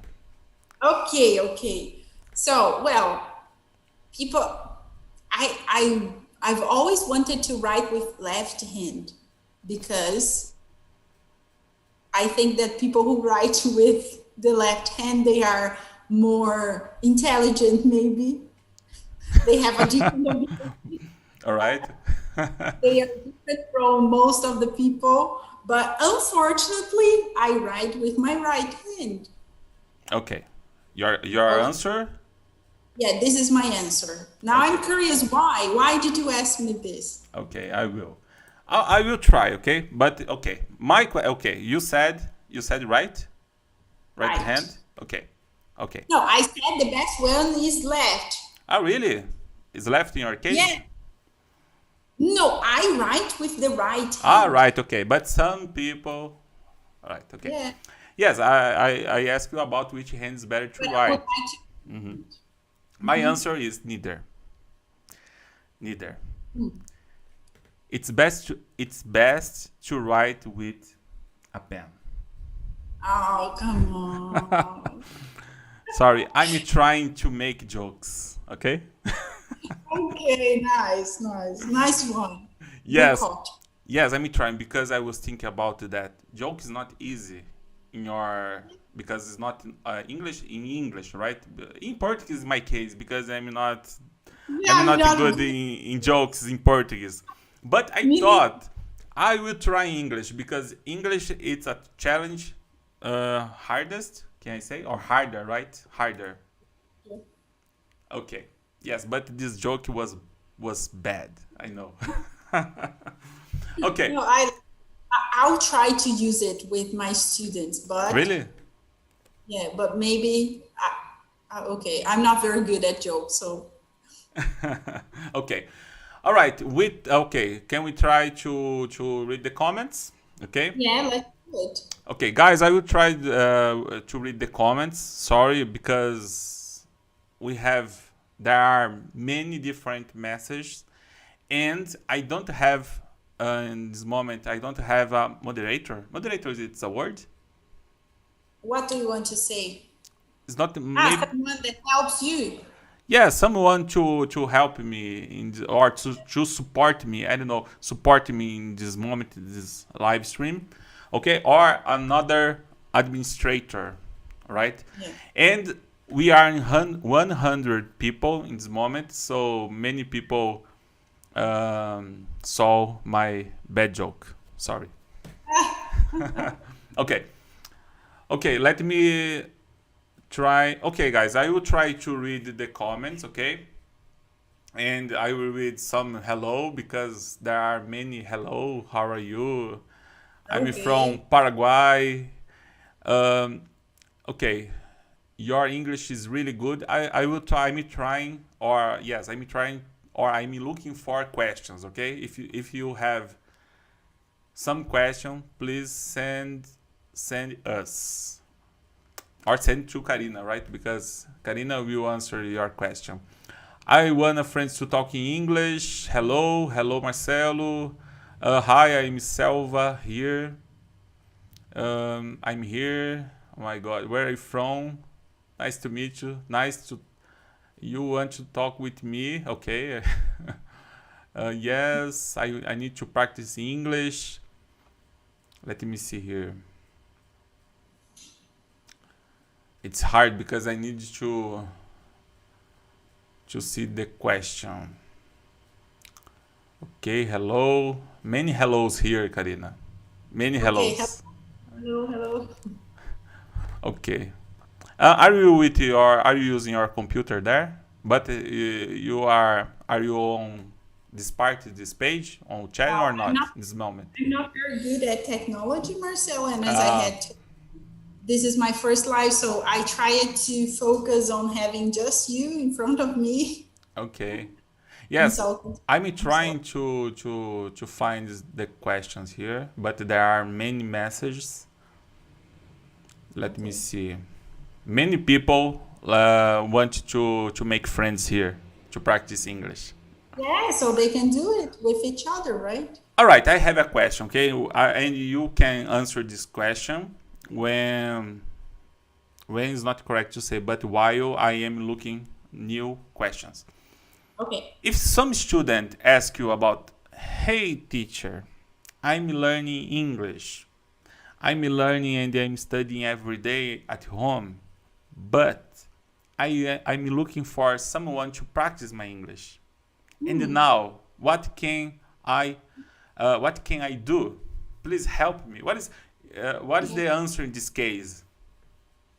Speaker 2: Okay, okay. So, well, people, I've always wanted to write with left hand because I think that people who write with the left hand, they are more intelligent, maybe. They have a different ability.
Speaker 1: All right.
Speaker 2: They are different from most of the people. But unfortunately, I write with my right hand.
Speaker 1: Okay. Your answer?
Speaker 2: Yeah, this is my answer. Now I'm curious why. Why did you ask me this?
Speaker 1: Okay, I will. I will try. Okay, but okay. Okay. You said right. Right
Speaker 2: Right.
Speaker 1: hand. Okay. Okay.
Speaker 2: No, I said the best one is left.
Speaker 1: Oh, really? Is left in your case?
Speaker 2: Yeah. No, I write with the right hand.
Speaker 1: Ah, right. Okay. But some people. All right. Okay.
Speaker 2: Yeah.
Speaker 1: Yes, I asked you about which hand is better to
Speaker 2: But I would
Speaker 1: write.
Speaker 2: like to.
Speaker 1: My answer is neither. Neither. It's best to write with a pen.
Speaker 2: Oh, come on.
Speaker 1: Sorry, I'm trying to make jokes. Okay.
Speaker 2: Okay, nice, nice. Nice one.
Speaker 1: Yes.
Speaker 2: Good caught.
Speaker 1: Yes, I'm trying because I was thinking about that. Joke is not easy because it's not English, right? In Portuguese, is my case because I'm not good in jokes in Portuguese. But I
Speaker 2: Me
Speaker 1: thought I will try English because English it's a challenge, hardest. Can I say or harder? Right, harder.
Speaker 2: Yeah.
Speaker 1: Okay. Yes, but this joke was bad. I know. Okay.
Speaker 2: No, I'll try to use it with my students, but
Speaker 1: Really?
Speaker 2: yeah, but maybe okay, I'm not very good at jokes, so
Speaker 1: Okay. All right. Okay. Can we try to read the comments? Okay.
Speaker 2: yeah, let's do it.
Speaker 1: Okay, guys. I will try to read the comments. Sorry because there are many different messages, and I don't have in this moment I don't have a moderator. Moderator, is it a word?
Speaker 2: What do you want to say?
Speaker 1: It's not maybe.
Speaker 2: Someone that helps you.
Speaker 1: Yeah, someone to help me or to support me. I don't know, support me in this moment, in this live stream, okay? Or another administrator, right?
Speaker 2: Yeah.
Speaker 1: And we are in 100 people in this moment, so many people saw my bad joke. Sorry. Okay. Okay, let me try. Okay, guys, I will try to read the comments, okay? And I will read some hello because there are many hello. How are you? I'm from
Speaker 2: Okay.
Speaker 1: Paraguay. Um, okay, your English is really good. I will try. I'm trying, or yes, I'm trying, or I'm looking for questions. Okay, if you have some question, please send us or send to Karina, right? Because Karina will answer your question. I want a friend to talk in English. Hello, hello, Marcelo. Hi, I'm Selva here. I'm here. Oh my God, where are you from? Nice to meet you. Nice to. You want to talk with me? Okay. Yes, I need to practice English. Let me see here. It's hard because I need to see the question. Okay, hello. Many hellos here, Karina. Many
Speaker 2: Okay.
Speaker 1: hellos.
Speaker 2: Hello, hello.
Speaker 1: Okay. Are you using your computer there? But are you on this page on chat or
Speaker 2: I'm
Speaker 1: not
Speaker 2: not
Speaker 1: in this moment?
Speaker 2: I'm not very good at technology, Marcel, and as I
Speaker 1: Uh,
Speaker 2: had to, this is my first live, so I tried to focus on having just you in front of me
Speaker 1: okay.
Speaker 2: and
Speaker 1: Yes,
Speaker 2: talking to
Speaker 1: I'm
Speaker 2: myself.
Speaker 1: trying to find the questions here, but there are many messages. Let me
Speaker 2: Okay.
Speaker 1: see. Many people want to make friends here to practice English.
Speaker 2: Yeah, so they can do it with each other, right?
Speaker 1: All right, I have a question, okay? And you can answer this question when it's not correct to say, but while I am looking new questions.
Speaker 2: Okay.
Speaker 1: If some student ask you about, hey teacher, I'm learning English. I'm learning and I'm studying every day at home, but I'm looking for someone to practice my English. And
Speaker 2: Hmm.
Speaker 1: now, I what can I do? Please help me. What is the answer in this case?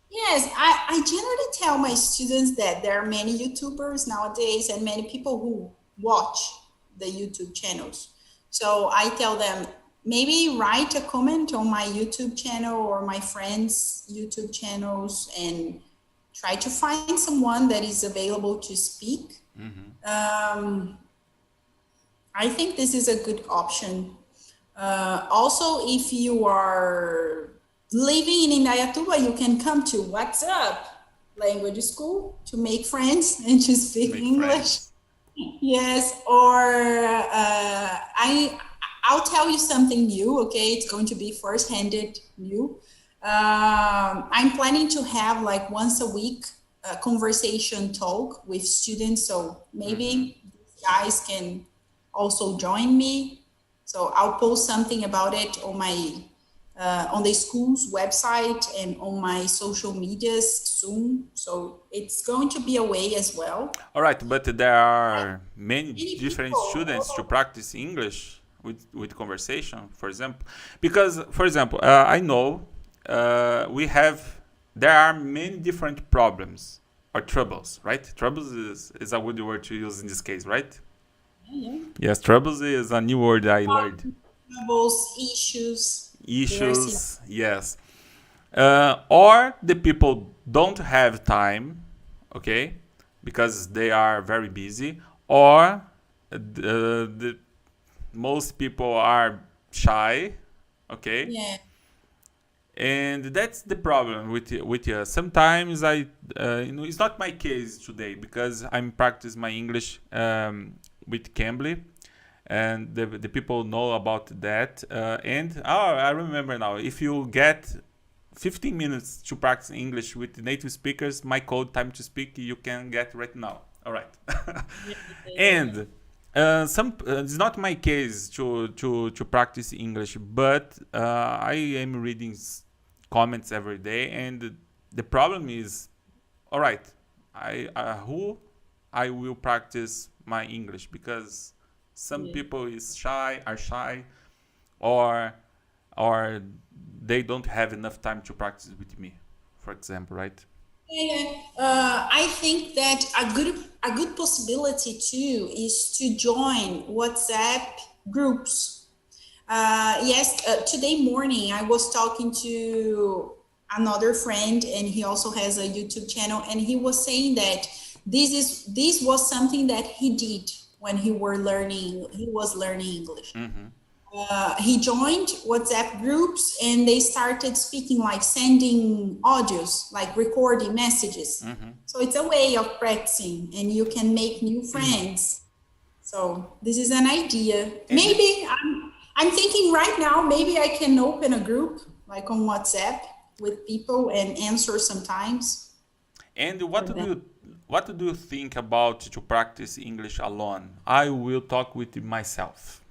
Speaker 2: Yes, I generally tell my students that there are many YouTubers nowadays and many people who watch the YouTube channels. So I tell them maybe write a comment on my YouTube channel or my friends' YouTube channels and try to find someone that is available to speak. Um, I think this is a good option. Also, if you are living in Indaiatuba, you can come to What's Up Language School to make friends and to
Speaker 1: To
Speaker 2: speak
Speaker 1: make
Speaker 2: English.
Speaker 1: friends.
Speaker 2: Yes, or I'll tell you something new. Okay, it's going to be first-handed new. I'm planning to have like once a week a conversation talk with students, so maybe these guys can also join me. So I'll post something about it on my on the school's website and on my social medias soon. So it's going to be a way as well.
Speaker 1: All right, but there are many
Speaker 2: Many
Speaker 1: different students to
Speaker 2: people.
Speaker 1: practice English with conversation, for example. Because, for example, I know we have, there are many different problems or troubles, right? Troubles is a good word to use in this case, right?
Speaker 2: Yeah,
Speaker 1: Yes, troubles is a new word I learned.
Speaker 2: troubles, issues. There's
Speaker 1: Issues, yes. Or the people don't have time, okay, because they are very busy, or the most people are shy, okay,
Speaker 2: yeah,
Speaker 1: and that's the problem with you. Sometimes it's not my case today because I'm practicing my English with Cambly, and the people know about that. And I remember now. If you get 15 minutes to practice English with native speakers, my code time to speak you can get right now. All right. And it's not my case to practice English, but I am reading comments every day, and the problem is, all right, who I will practice my English, because some people are shy, or they don't have enough time to practice with me, for example, right?
Speaker 2: Yeah, I think that a good possibility too is to join WhatsApp groups. Yes, today morning I was talking to another friend, and he also has a YouTube channel, and he was saying that this was something that he did when he was learning English. He joined WhatsApp groups, and they started speaking, like sending audios, like recording messages. So it's a way of practicing, and you can make new friends. So this is an idea. Maybe I'm thinking right now, maybe I can open a group like on WhatsApp with people and answer sometimes.
Speaker 1: And what do you think about to practice English alone? I will talk with myself.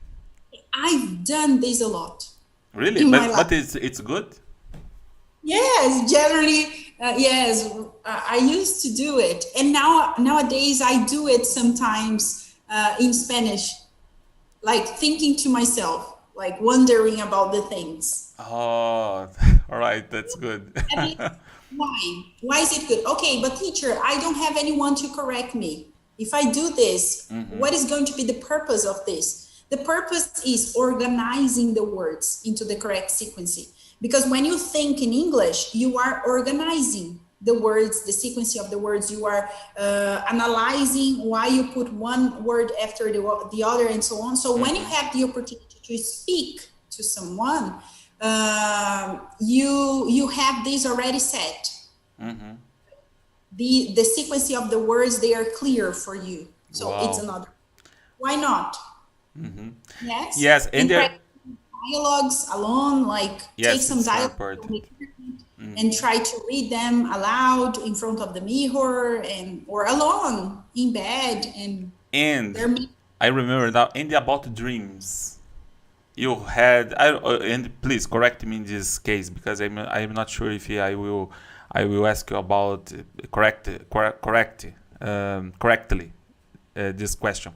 Speaker 2: I've done this a lot.
Speaker 1: Really? But it's good?
Speaker 2: Yes, generally, yes. I used to do it, and nowadays I do it sometimes in Spanish, like thinking to myself, like wondering about the things.
Speaker 1: Oh, all right, that's good.
Speaker 2: Why? Why is it good? Okay, but teacher, I don't have anyone to correct me. If I do this, what is going to be the purpose of this? The purpose is organizing the words into the correct sequence. Because when you think in English, you are organizing the words, the sequence of the words. You are analyzing why you put one word after the other, and so on. So when you have the opportunity to speak to someone, you have this already set. The sequence of the words, they are clear for you. So it's another. Why not? Yes.
Speaker 1: Yes, and
Speaker 2: dialogues alone, like take some dialogue and try to read them aloud in front of the mirror, or alone in bed. And
Speaker 1: I remember now. And about dreams, you had. And please correct me in this case, because I'm not sure if I will ask you about correctly this question.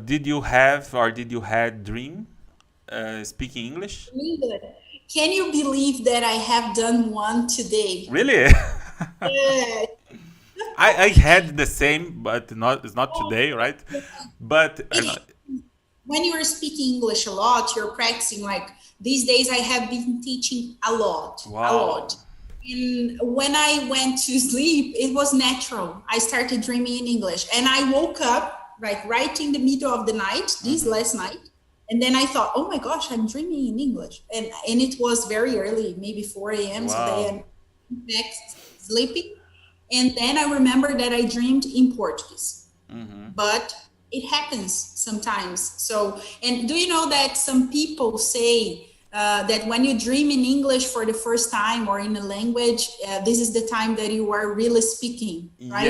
Speaker 1: Did you had dream speaking English?
Speaker 2: Can you believe that I have done one today?
Speaker 1: Really?
Speaker 2: Yeah.
Speaker 1: I had the same, but it's not today, right? But
Speaker 2: when you are speaking English a lot, you're practicing. Like these days, I have been teaching a lot, a lot. And when I went to sleep, it was natural. I started dreaming in English, and I woke up right in the middle of the night, last night. And then I thought, oh my gosh, I'm dreaming in English. And it was very early, maybe 4 a.m. So then I'm back sleeping. And then I remember that I dreamed in Portuguese. But it happens sometimes. So, and do you know that some people say that when you dream in English for the first time or in a language, this is the time that you are really speaking, right?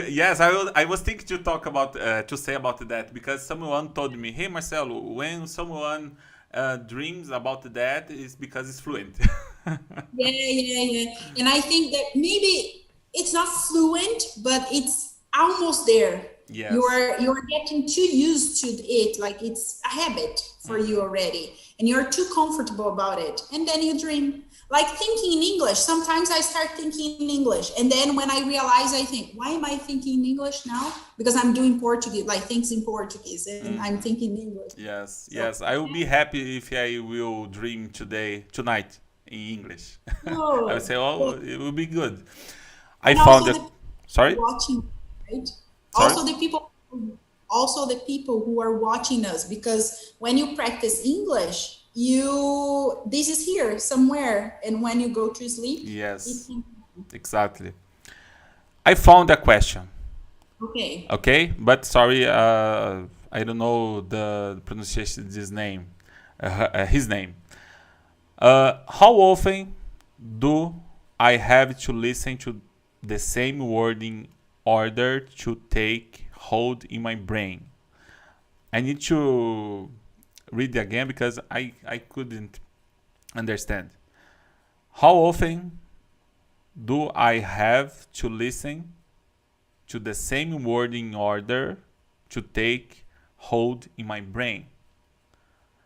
Speaker 1: Yes, I was thinking to talk about to say about that, because someone told me, hey Marcelo, when someone dreams about that, is because it's fluent.
Speaker 2: Yeah. And I think that maybe it's not fluent, but it's almost there.
Speaker 1: Yes.
Speaker 2: You're getting too used to it, like it's a habit for you already, and you're too comfortable about it, and then you dream. Like thinking in English, sometimes I start thinking in English, and then when I realize, I think, why am I thinking in English now? Because I'm doing Portuguese, like things in Portuguese, and I'm thinking in English.
Speaker 1: Yes, I will be happy if I will dream tonight in English.
Speaker 2: Oh,
Speaker 1: I would say, it will be good.
Speaker 2: and
Speaker 1: I found it. Sorry?
Speaker 2: Watching, right?
Speaker 1: Sorry?
Speaker 2: Also the people who are watching us, because when you practice English, this is here somewhere, and when you go to sleep,
Speaker 1: yes, exactly. I found a question.
Speaker 2: Okay.
Speaker 1: Okay, but sorry, I don't know the pronunciation of his name. His name. How often do I have to listen to the same word in order to take hold in my brain? I need to read it again because I couldn't understand. How often do I have to listen to the same word in order to take hold in my brain?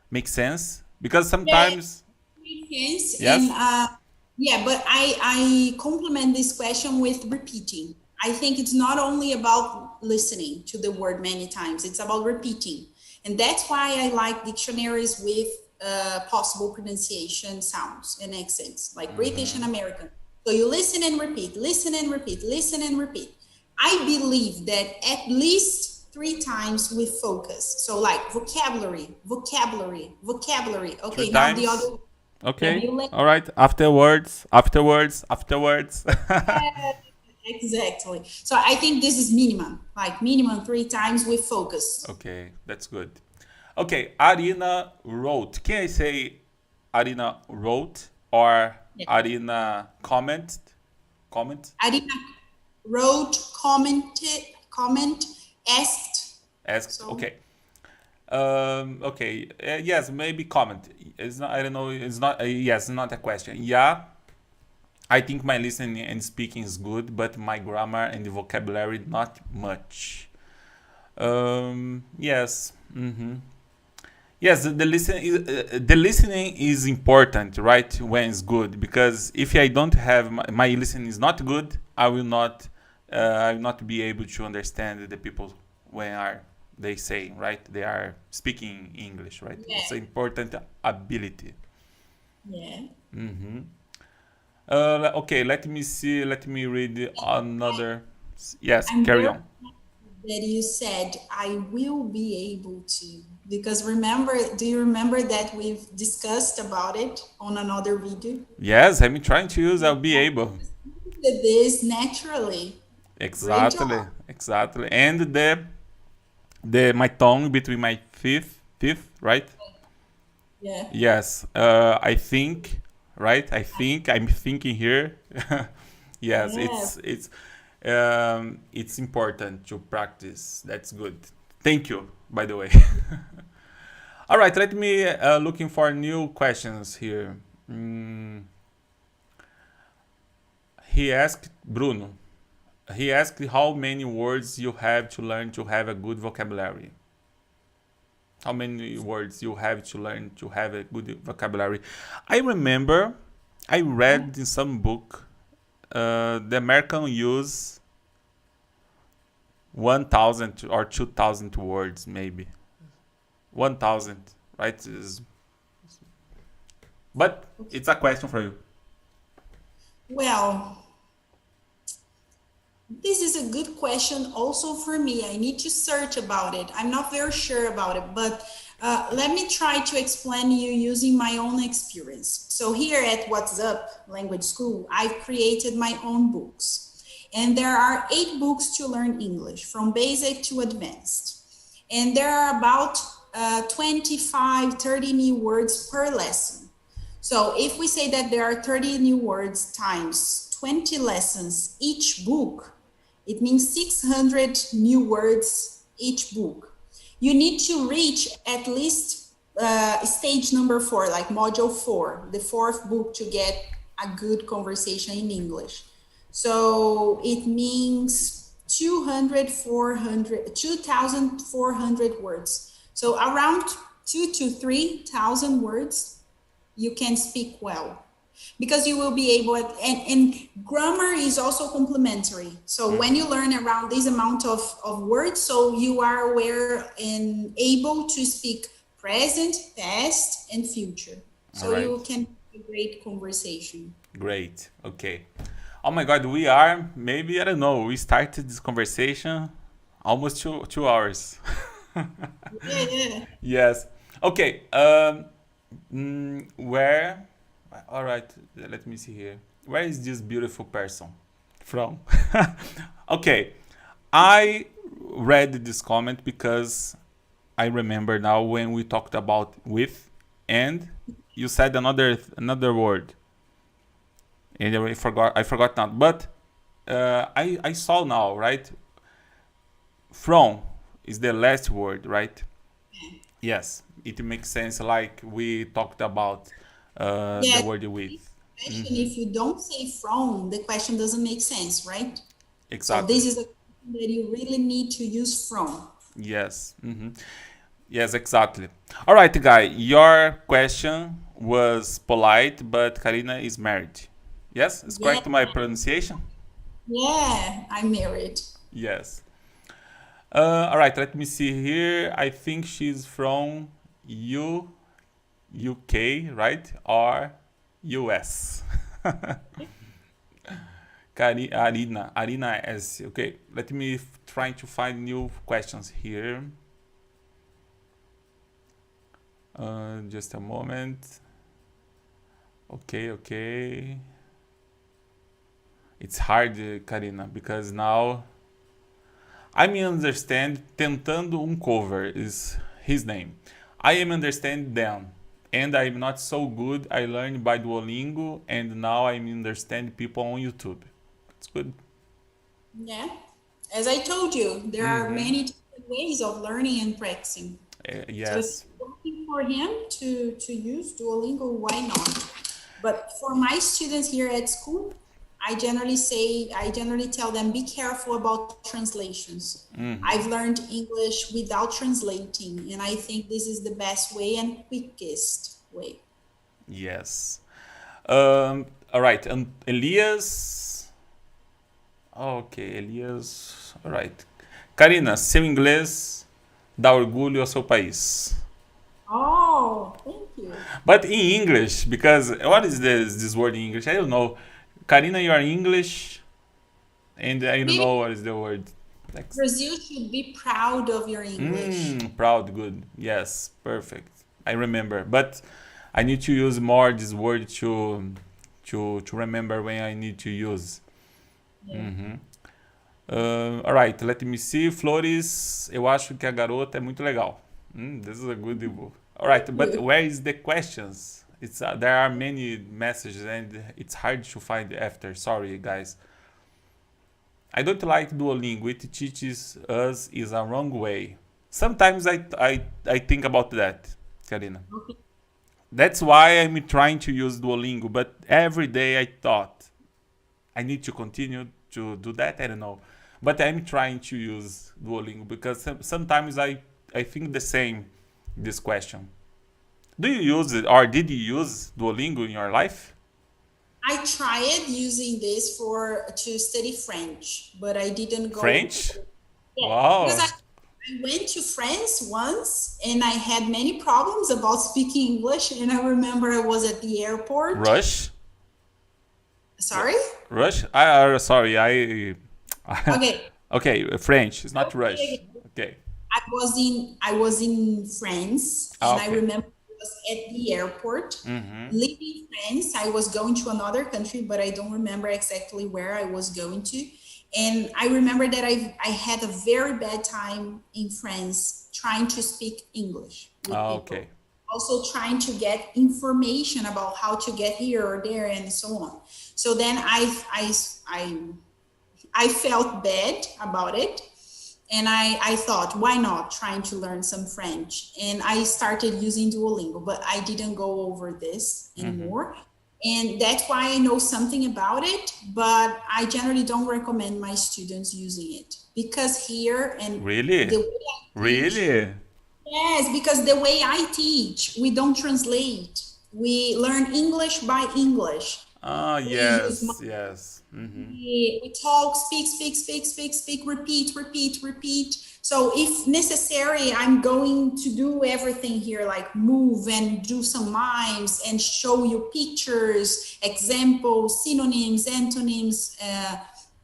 Speaker 1: Makes sense? Because
Speaker 2: Yeah,
Speaker 1: sometimes,
Speaker 2: makes sense. And
Speaker 1: yes?
Speaker 2: yeah, but I complement this question with repeating. I think it's not only about listening to the word many times, it's about repeating. And that's why I like dictionaries with possible pronunciation sounds and accents, like British and American. So you listen and repeat, listen and repeat, listen and repeat. I believe that at least 3 times with focus. So like vocabulary, vocabulary, vocabulary.
Speaker 1: Three
Speaker 2: Okay, now the
Speaker 1: times?
Speaker 2: other. Yeah,
Speaker 1: Okay.
Speaker 2: you let.
Speaker 1: All right. Afterwards, afterwards, afterwards.
Speaker 2: Yeah, exactly. So I think this is minimum, like minimum 3 times with focus.
Speaker 1: Okay, that's good. Okay, Arina wrote. Can I say Arina wrote or
Speaker 2: Yeah.
Speaker 1: Arina comment? Comment?
Speaker 2: Arina wrote, commented, comment, asked.
Speaker 1: Asked.
Speaker 2: So
Speaker 1: Okay. Okay. Yes, maybe comment. It's not. I don't know. It's not. Yes, not a question. Yeah, I think my listening and speaking is good, but my grammar and the vocabulary not much. Yes. Yes, the listening is important, right? When it's good, because if I don't have my listening is not good, I will not be able to understand the people when are they say, right? They are speaking English, right?
Speaker 2: yeah,
Speaker 1: It's an important ability.
Speaker 2: yeah.
Speaker 1: Okay, let me see. Let me read another. Yes,
Speaker 2: I'm
Speaker 1: carry
Speaker 2: very
Speaker 1: on.
Speaker 2: happy that you said I will be able to, because remember, do you remember that we've discussed about it on another video?
Speaker 1: Yes, I'm trying to use. I'll be able.
Speaker 2: Did this naturally. Great
Speaker 1: Exactly,
Speaker 2: job.
Speaker 1: exactly. And the my tongue between my fifth, right?
Speaker 2: Yeah.
Speaker 1: Yes. I think, right? I think I'm thinking here. Yes,
Speaker 2: Yeah.
Speaker 1: it's important to practice. That's good. Thank you, by the way. All right, let me looking for new questions here. Mm, he asked Bruno. He asked how many words you have to learn to have a good vocabulary. How many words you have to learn to have a good vocabulary. I remember I read in some book the American use 1,000 or 2,000 words maybe. 1,000, right? But it's a question for you.
Speaker 2: Well, this is a good question also for me. I need to search about it. I'm not very sure about it, but let me try to explain you using my own experience. So here at What's Up Language School, I've created my own books. And there are 8 books to learn English, from basic to advanced. And there are about 25, 30 new words per lesson. So if we say that there are 30 new words times 20 lessons each book, it means 600 new words each book. You need to reach at least stage number 4, like module 4, the 4th book, to get a good conversation in English. So it means 2,400 words. So around 2 to 3,000 words you can speak well, because you will be able, and grammar is also complementary. So when you learn around this amount of words, so you are aware and able to speak present, past, and future.
Speaker 1: All
Speaker 2: So
Speaker 1: right.
Speaker 2: you can have a great conversation.
Speaker 1: Great. Okay. Oh my God, we are maybe I don't know. We started this conversation almost 2 hours.
Speaker 2: Yeah, yeah.
Speaker 1: Yes. Okay. Where? All right. Let me see here. Where is this beautiful person from? Okay. I read this comment because I remember now when we talked about with, and you said another word, and I forgot now. But I saw now, right? From is the last word, right? Yes, it makes sense. Like we talked about the
Speaker 2: Yeah,
Speaker 1: word with.
Speaker 2: question, if you don't say from, the question doesn't make sense, right? So
Speaker 1: Exactly.
Speaker 2: this is a question that you really need to use from.
Speaker 1: Yes. Yes, exactly. All right, guy. Your question was polite, but Karina is married. Yes, it's
Speaker 2: Yeah,
Speaker 1: correct my pronunciation.
Speaker 2: yeah, I'm married.
Speaker 1: Yes. All right. Let me see here. I think she's from UK, right? Or US. Arina S. Okay, let me try to find new questions here. Just a moment. Okay. It's hard, Karina, because now I may understand tentando cover is his name. I am understand them, and I'm not so good. I learned by Duolingo, and now I understand people on YouTube. It's good.
Speaker 2: Yeah. As I told you, there are many different ways of learning and practicing. So if
Speaker 1: Yes.
Speaker 2: you're looking for him to use Duolingo, why not? But for my students here at school, I generally tell them, be careful about translations. I've learned English without translating, and I think this is the best way and quickest way.
Speaker 1: Yes. All right. And Elias. Ok, Elias. All right. Karina, seu inglês dá orgulho ao seu país.
Speaker 2: Oh, thank you.
Speaker 1: But in English, because what is this word in English? I don't know. Karina, you are English, and I don't
Speaker 2: Maybe
Speaker 1: know what is the word. Like,
Speaker 2: Brazil should be proud of your English.
Speaker 1: proud, good. Yes, perfect. I remember, but I need to use more this word to remember when I need to use.
Speaker 2: Yeah.
Speaker 1: Alright, let me see. Flores, eu acho que a garota é muito legal. This is a good book. Alright, but
Speaker 2: Good.
Speaker 1: where is the questions? It's there are many messages and it's hard to find after. Sorry, guys. I don't like Duolingo. It teaches us is a wrong way. Sometimes I think about that, Karina.
Speaker 2: Okay.
Speaker 1: That's why I'm trying to use Duolingo. But every day I thought I need to continue to do that. I don't know, but I'm trying to use Duolingo because sometimes I think the same. This question. Do you use it or did you use Duolingo in your life?
Speaker 2: I tried using this for to study French, but I didn't go.
Speaker 1: French?
Speaker 2: Yeah, because
Speaker 1: Wow.
Speaker 2: I went to France once and I had many problems about speaking English. And I remember I was at the airport.
Speaker 1: Rush?
Speaker 2: Sorry?
Speaker 1: Rush? Sorry.
Speaker 2: Okay.
Speaker 1: Okay, French. It's not Rush.
Speaker 2: Okay.
Speaker 1: Okay.
Speaker 2: I was in France and I
Speaker 1: Okay.
Speaker 2: remember I was at the airport. Leaving France, I was going to another country, but I don't remember exactly where I was going to. And I remember that I had a very bad time in France trying to speak English with people.
Speaker 1: Okay.
Speaker 2: Also trying to get information about how to get here or there and so on. So then I felt bad about it. And I thought, why not trying to learn some French? And I started using Duolingo, but I didn't go over this anymore. And that's why I know something about it, but I generally don't recommend my students using it because here and
Speaker 1: Really?
Speaker 2: the way I teach,
Speaker 1: Really?
Speaker 2: yes, because the way I teach, we don't translate. We learn English by English.
Speaker 1: Oh,
Speaker 2: We use
Speaker 1: yes.
Speaker 2: we talk, speak, repeat. So if necessary, I'm going to do everything here, like move and do some mimes and show you pictures, examples, synonyms, antonyms,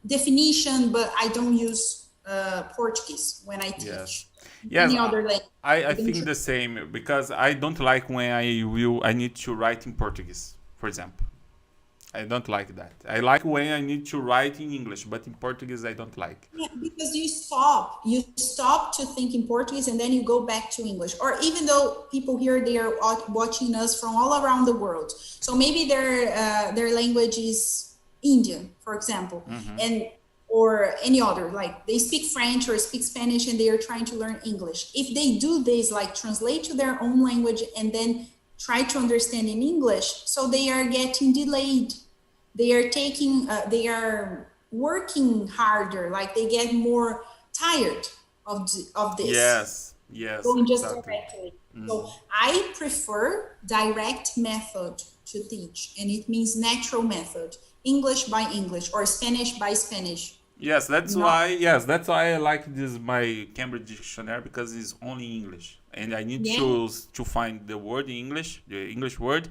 Speaker 2: definition, but I don't use Portuguese when I
Speaker 1: Yes.
Speaker 2: teach.
Speaker 1: Yes,
Speaker 2: Any other language.
Speaker 1: I
Speaker 2: don't
Speaker 1: think the same because I don't like when I need to write in Portuguese, for example. I don't like that. I like when I need to write in English, but in Portuguese I don't like.
Speaker 2: Yeah, because you stop to think in Portuguese and then you go back to English. Or even though people here, they are watching us from all around the world. So maybe their language is Indian, for example, and or any other, like they speak French or speak Spanish and they are trying to learn English. If they do this, like translate to their own language and then try to understand in English, so they are getting delayed. They are they are working harder, like they get more tired of this.
Speaker 1: Yes,
Speaker 2: Going just
Speaker 1: exactly.
Speaker 2: directly. So I prefer direct method to teach, and it means natural method, English by English or Spanish by Spanish.
Speaker 1: Yes, that's why. Yes, that's why I like this my Cambridge dictionary, because it's only English, and I need to find the word in English, the English word,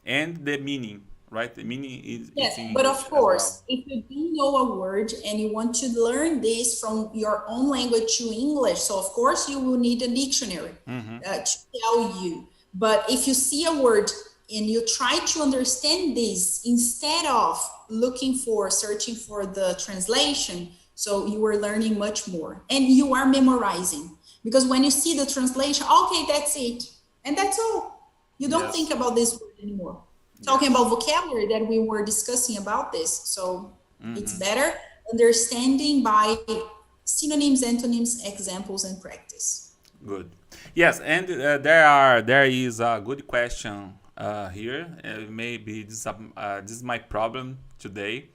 Speaker 1: and the meaning. Right, the meaning is
Speaker 2: Yes,
Speaker 1: in
Speaker 2: but
Speaker 1: English
Speaker 2: of course,
Speaker 1: as
Speaker 2: if you do know a word and you want to learn this from your own language to English, so of course you will need a dictionary to tell you. But if you see a word and you try to understand this instead of searching for the translation, so you are learning much more and you are memorizing. Because when you see the translation, okay, that's it. And that's all. You don't think about this word anymore. Talking about vocabulary that we were discussing about this. So it's better understanding by synonyms, antonyms, examples, and practice.
Speaker 1: Good. Yes, and there is a good question here. Maybe this is my problem today.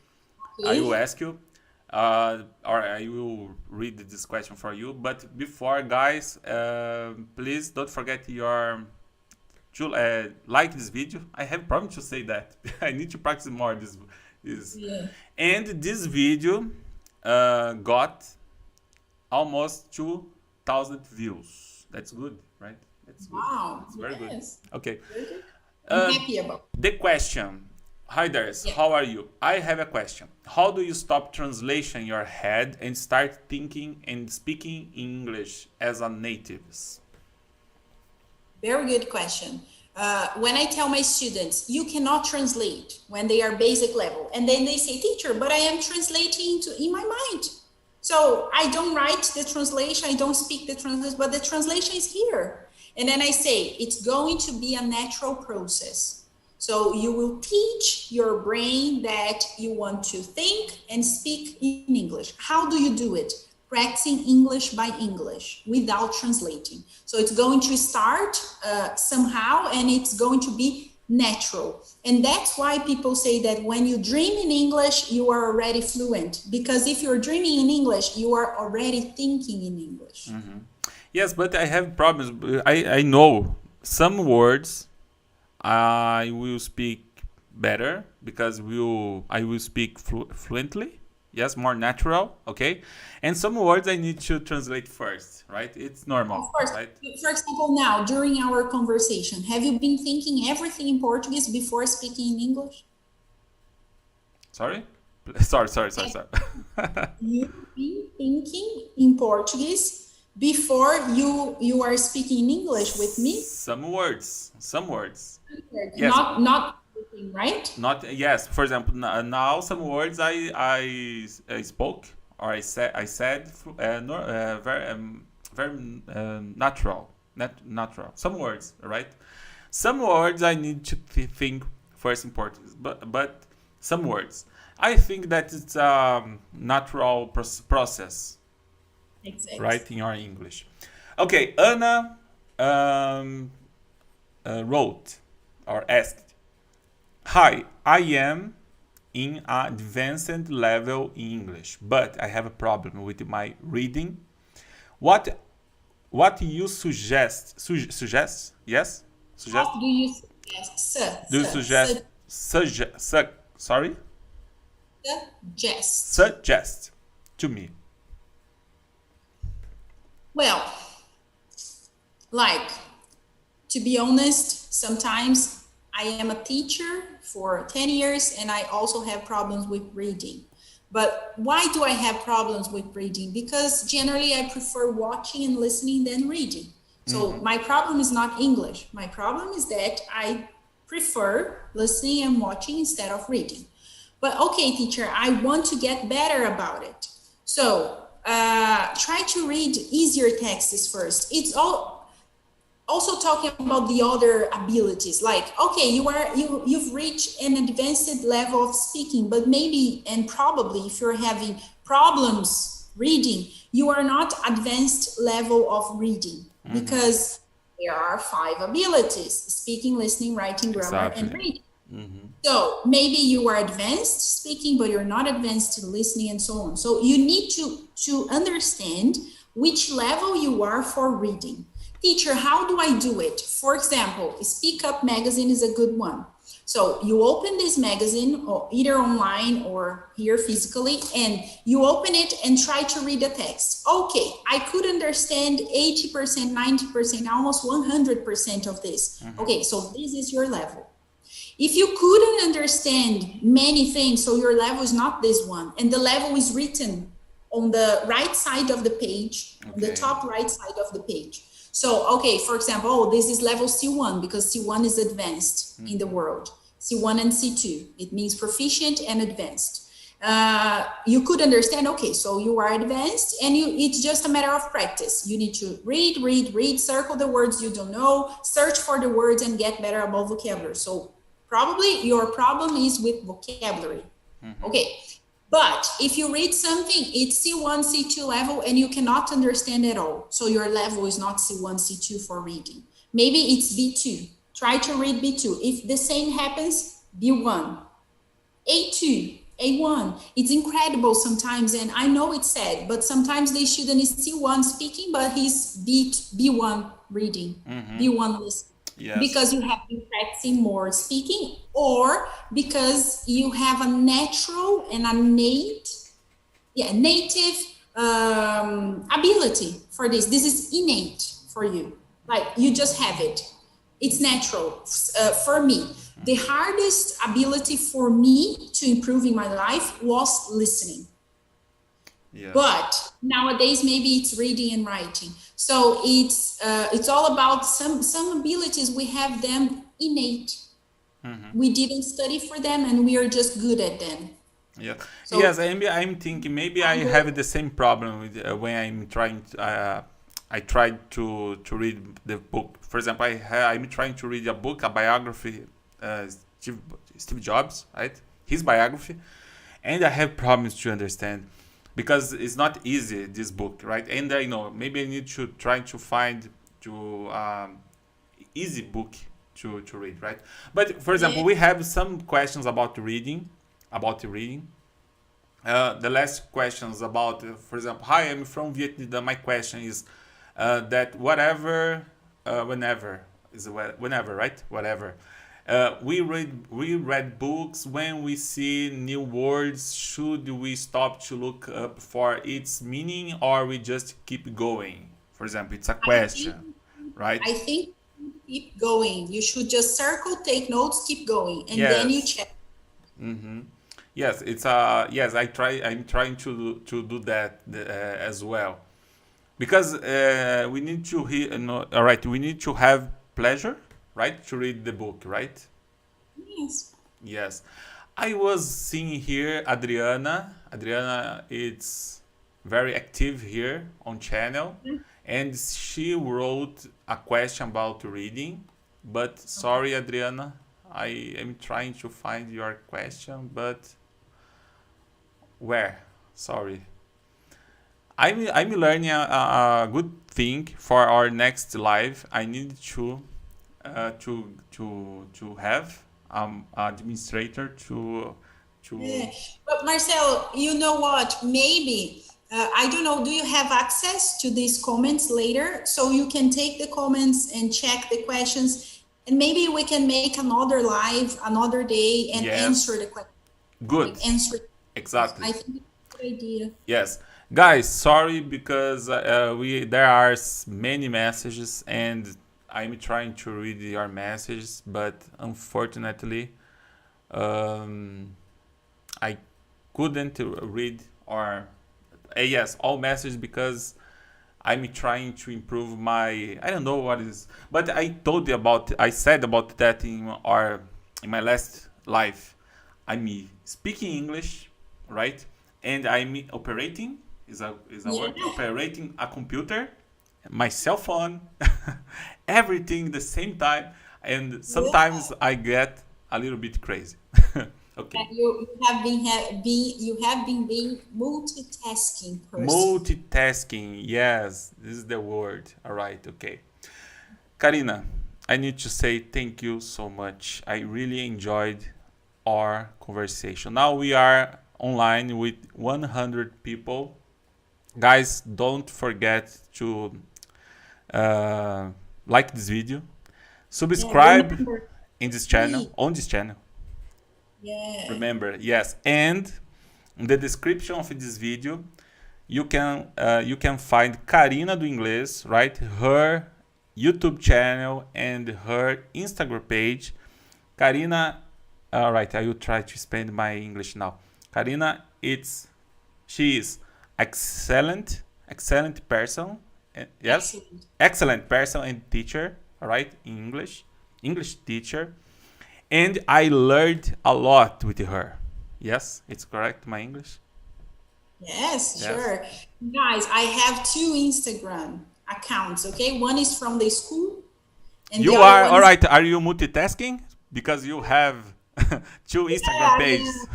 Speaker 2: Okay.
Speaker 1: I will ask you, or I will read this question for you. But before, guys, please don't forget to like this video. I have problem to say that. I need to practice more this.
Speaker 2: Yeah.
Speaker 1: And this video got almost 2,000 views. That's good, right? That's good.
Speaker 2: Wow.
Speaker 1: That's very good. Okay.
Speaker 2: Very good. I'm happy about it.
Speaker 1: The question. Hi there. How are you? I have a question. How do you stop translation in your head and start thinking and speaking English as a natives?
Speaker 2: Very good question. When I tell my students, you cannot translate when they are basic level. And then they say, teacher, but I am translating in my mind. So I don't write the translation, I don't speak the translation, but the translation is here. And then I say, it's going to be a natural process. So you will teach your brain that you want to think and speak in English. How do you do it? Practicing English by English without translating. So it's going to start somehow and it's going to be natural. And that's why people say that when you dream in English, you are already fluent. Because if you're dreaming in English, you are already thinking in English.
Speaker 1: Yes, but I have problems. I know some words I will speak better because I will speak fluently. Yes, more natural, okay? And some words I need to translate first, right? It's normal,
Speaker 2: Of course.
Speaker 1: right?
Speaker 2: For example, now, during our conversation, have you been thinking everything in Portuguese before speaking in English?
Speaker 1: Sorry? Sorry.
Speaker 2: You've been thinking in Portuguese before you are speaking in English with me?
Speaker 1: Some words. Yes.
Speaker 2: Not everything, right?
Speaker 1: Not yes. For example, now some words I spoke or I said very natural, natural. Some words, right? Some words I need to think first in Portuguese, but some words I think that it's a natural process,
Speaker 2: Exactly.
Speaker 1: right, in your English. Okay, Anna wrote or asked, "Hi, I am in advanced level in English, but I have a problem with my reading. What you suggest? Suggest? Yes? Suggest?
Speaker 2: How do you suggest?
Speaker 1: Do you suggest? Sorry? Suggest to me."
Speaker 2: Well, like, to be honest, sometimes I am a teacher for 10 years and I also have problems with reading. But why do I have problems with reading? Because generally I prefer watching and listening than reading. So my problem is not English. My problem is that I prefer listening and watching instead of reading. But okay, teacher, I want to get better about it. So try to read easier texts first. It's all also talking about the other abilities, like okay, you've reached an advanced level of speaking, but maybe and probably if you're having problems reading, you are not advanced level of reading, because there are 5 abilities: speaking, listening, writing, grammar, and
Speaker 1: Exactly.
Speaker 2: reading. So maybe you are advanced speaking, but you're not advanced listening, and so on. So you need to understand which level you are for reading. Teacher, how do I do it? For example, Speak Up magazine is a good one. So you open this magazine, or either online or here physically, and you open it and try to read the text. Okay, I could understand 80%, 90%, almost 100% of this. Okay, so this is your level. If you couldn't understand many things, so your level is not this one, and the level is written on the right side of the page, on the top right side of the page. So, okay, for example, oh, this is level C1 because C1 is advanced in the world. C1 and C2, it means proficient and advanced. You could understand, okay, so you are advanced, and it's just a matter of practice. You need to read, circle the words you don't know, search for the words, and get better about vocabulary. So probably your problem is with vocabulary. Okay, but if you read something, it's C1, C2 level, and you cannot understand at all. So your level is not C1, C2 for reading. Maybe it's B2. Try to read B2. If the same happens, B1, A2, A1. It's incredible sometimes, and I know it's sad, but sometimes the student is C1 speaking, but he's B1 reading, B1 listening. Yes. Because you have been practicing more speaking, or because you have a natural and a native ability for this. This is innate for you. Like you just have it. It's natural. For me, the hardest ability for me to improve in my life was listening. Yeah. But nowadays, maybe it's reading and writing. So it's all about some abilities. We have them innate. We didn't study for them, and we are just good at them.
Speaker 1: Yeah. So, yes, I'm thinking maybe I have the same problem with when I'm trying. I tried to read the book. For example, I'm trying to read a book, a biography, Steve Jobs, right? His biography, and I have problems to understand. Because it's not easy, this book, right? And I know maybe I need to try to find easy book to read, right? But for example, we have some questions about reading, the last questions about, for example, hi, I'm from Vietnam. My question is that whenever, right? Whatever. We read books. When we see new words, should we stop to look up for its meaning, or we just keep going? For example, it's a question, right?
Speaker 2: I think keep going. You should just circle, take notes, keep going, and then you check.
Speaker 1: Yes, it's yes. I'm trying to do that as well, because we need to all right. We need to have pleasure, right, to read the book, right?
Speaker 2: Yes.
Speaker 1: Yes. I was seeing here Adriana. Adriana is very active here on channel, and she wrote a question about reading. But sorry, Adriana, I am trying to find your question, but where? Sorry. I'm learning a good thing for our next live. I need to have administrator to.
Speaker 2: Yeah. But Marcelo, you know what? Maybe I don't know. Do you have access to these comments later, so you can take the comments and check the questions, and maybe we can make another live another day and answer the question.
Speaker 1: Good.
Speaker 2: Like answer.
Speaker 1: Exactly.
Speaker 2: I think it's a good idea.
Speaker 1: Yes. Guys, sorry because there are many messages and I'm trying to read your messages, but unfortunately, I couldn't read or yes, all messages because I'm trying to improve my. I don't know what is, but I said about that in my last live. I'm speaking English, right? And I'm operating is a
Speaker 2: Yeah.
Speaker 1: word operating a computer, my cell phone, everything the same time, and
Speaker 2: Yeah.
Speaker 1: sometimes I get a little bit crazy. Okay.
Speaker 2: You have been being multitasking person.
Speaker 1: Multitasking, yes, this is the word. All right, okay. Karina, I need to say thank you so much. I really enjoyed our conversation. Now we are online with 100 people. Guys, don't forget to uh, like this video,
Speaker 2: Yeah,
Speaker 1: subscribe
Speaker 2: remember,
Speaker 1: in this channel,
Speaker 2: please.
Speaker 1: on this channel.
Speaker 2: Yeah.
Speaker 1: Remember, yes, and in the description of this video, you can find Karina do Inglês, right? Her YouTube channel and her Instagram page. Karina, all right, I will try to spend my English now. Karina, she is excellent person. Yes,
Speaker 2: Excellent.
Speaker 1: excellent person and teacher. All right, in English teacher, and I learned a lot with her. Yes, it's correct. My English.
Speaker 2: Yes,
Speaker 1: Yes.
Speaker 2: sure. Guys, I have two Instagram accounts, okay? One is from the school and the
Speaker 1: You
Speaker 2: other
Speaker 1: are
Speaker 2: one
Speaker 1: all
Speaker 2: is
Speaker 1: right. Are you multitasking? Because you have two Instagram
Speaker 2: yeah,
Speaker 1: pages.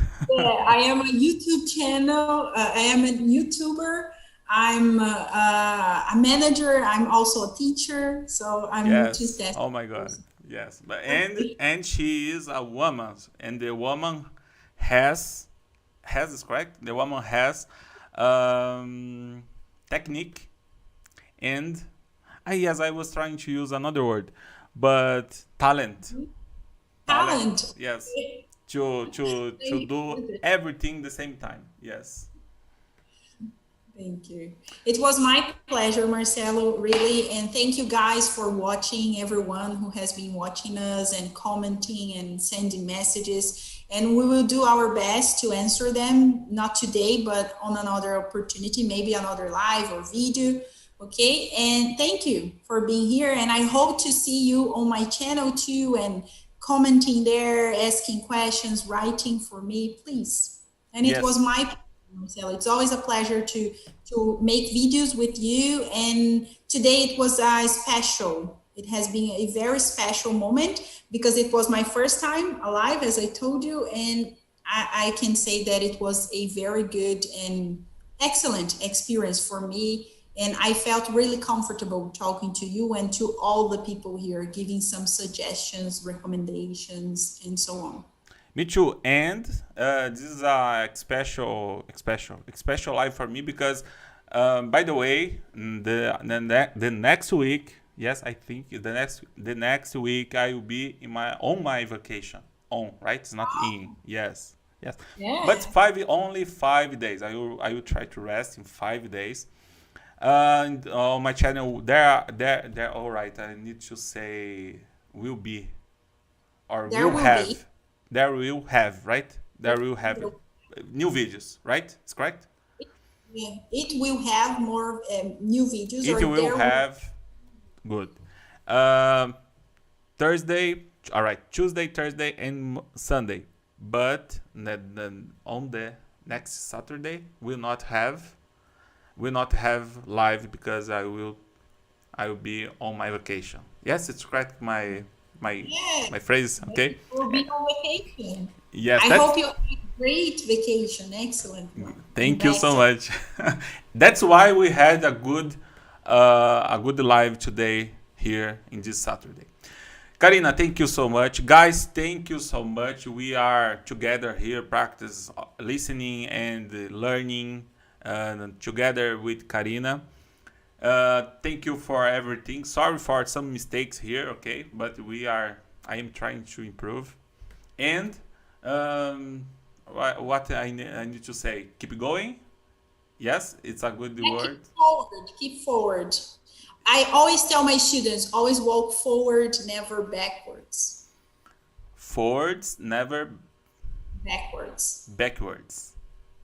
Speaker 2: I am a YouTube channel. I am a YouTuber. I'm a manager. I'm also a teacher. So I'm
Speaker 1: Yes.
Speaker 2: multitasking.
Speaker 1: Oh my God. Yes. But and she is a woman, and the woman has is correct. The woman has um, technique and yes, I was trying to use another word, but talent.
Speaker 2: Talent.
Speaker 1: Yes. To do everything the same time. Yes.
Speaker 2: Thank you. It was my pleasure, Marcelo, really. And thank you guys for watching, everyone who has been watching us and commenting and sending messages. And we will do our best to answer them, not today, but on another opportunity, maybe another live or video. Okay. And thank you for being here. And I hope to see you on my channel too and commenting there, asking questions, writing for me, please. And it was
Speaker 1: Yes.
Speaker 2: my Marcelo. It's always a pleasure to make videos with you. And today it was a special. It has been a very special moment because it was my first time alive, as I told you, and I can say that it was a very good and excellent experience for me. And I felt really comfortable talking to you and to all the people here, giving some suggestions, recommendations, and so on.
Speaker 1: Me too. And this is a special live for me because, by the way, the next week, yes, I think the next week I will be in my on my vacation. On, right? It's not in. Yes, yes. But
Speaker 2: Yeah.
Speaker 1: only 5 days. I will try to rest in 5 days. And on my channel, they're all right. I need to say will be or
Speaker 2: There
Speaker 1: will
Speaker 2: will be.
Speaker 1: have. There will have, right? There will have new videos, right? It's correct.
Speaker 2: Yeah, it will have more new videos,
Speaker 1: It
Speaker 2: or
Speaker 1: will
Speaker 2: there will.
Speaker 1: have good. Um, Thursday, all right. Tuesday, Thursday, and Sunday. But on the next Saturday, will not have live because I will be on my vacation. Yes, it's correct. My
Speaker 2: Yeah,
Speaker 1: my phrase. Okay.
Speaker 2: it will be on vacation.
Speaker 1: Yes,
Speaker 2: I
Speaker 1: that's
Speaker 2: hope you have a great vacation, excellent one, and
Speaker 1: thank you
Speaker 2: back
Speaker 1: so
Speaker 2: to.
Speaker 1: much. That's why we had a good live today here in this Saturday. Karina, thank you so much. Guys, thank you so much. We are together here, practice listening and learning together with Karina. Thank you for everything. Sorry for some mistakes here, okay? But I am trying to improve. And what I need to say, keep going. Yes, it's a good
Speaker 2: Yeah,
Speaker 1: word.
Speaker 2: keep forward, keep forward. I always tell my students, always walk forward, never backwards.
Speaker 1: Forwards, never
Speaker 2: Backwards.
Speaker 1: backwards.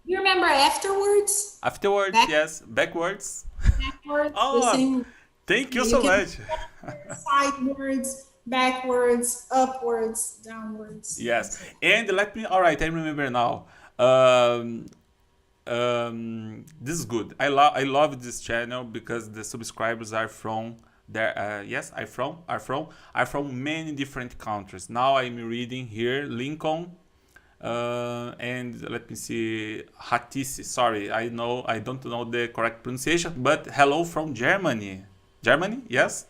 Speaker 2: You remember afterwards?
Speaker 1: Afterwards,
Speaker 2: Back,
Speaker 1: yes, backwards.
Speaker 2: backwards, the
Speaker 1: Oh,
Speaker 2: same.
Speaker 1: thank you
Speaker 2: You
Speaker 1: so
Speaker 2: can
Speaker 1: much.
Speaker 2: sidewards, backwards, upwards, downwards.
Speaker 1: Yes.
Speaker 2: That's it.
Speaker 1: And let me, all right, I remember now. Um, this is good. I love this channel because the subscribers are from there. Yes, are from many different countries. Now I'm reading here Lincoln, and let me see Hatisi. Sorry, I don't know the correct pronunciation, but hello from Germany. Germany, yes.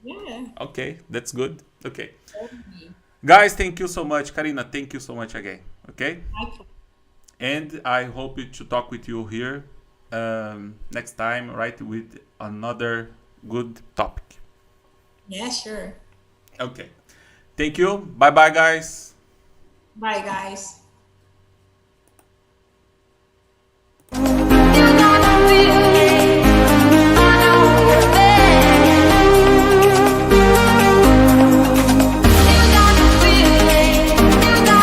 Speaker 2: Yeah.
Speaker 1: Okay, that's good. Okay,
Speaker 2: Totally.
Speaker 1: guys, thank you so much, Karina. Thank you so much again. Okay.
Speaker 2: My pleasure.
Speaker 1: And I hope to talk with you here next time, right, with another good topic.
Speaker 2: Yeah, sure.
Speaker 1: Okay. Thank you. Bye bye, guys.
Speaker 2: Bye, guys.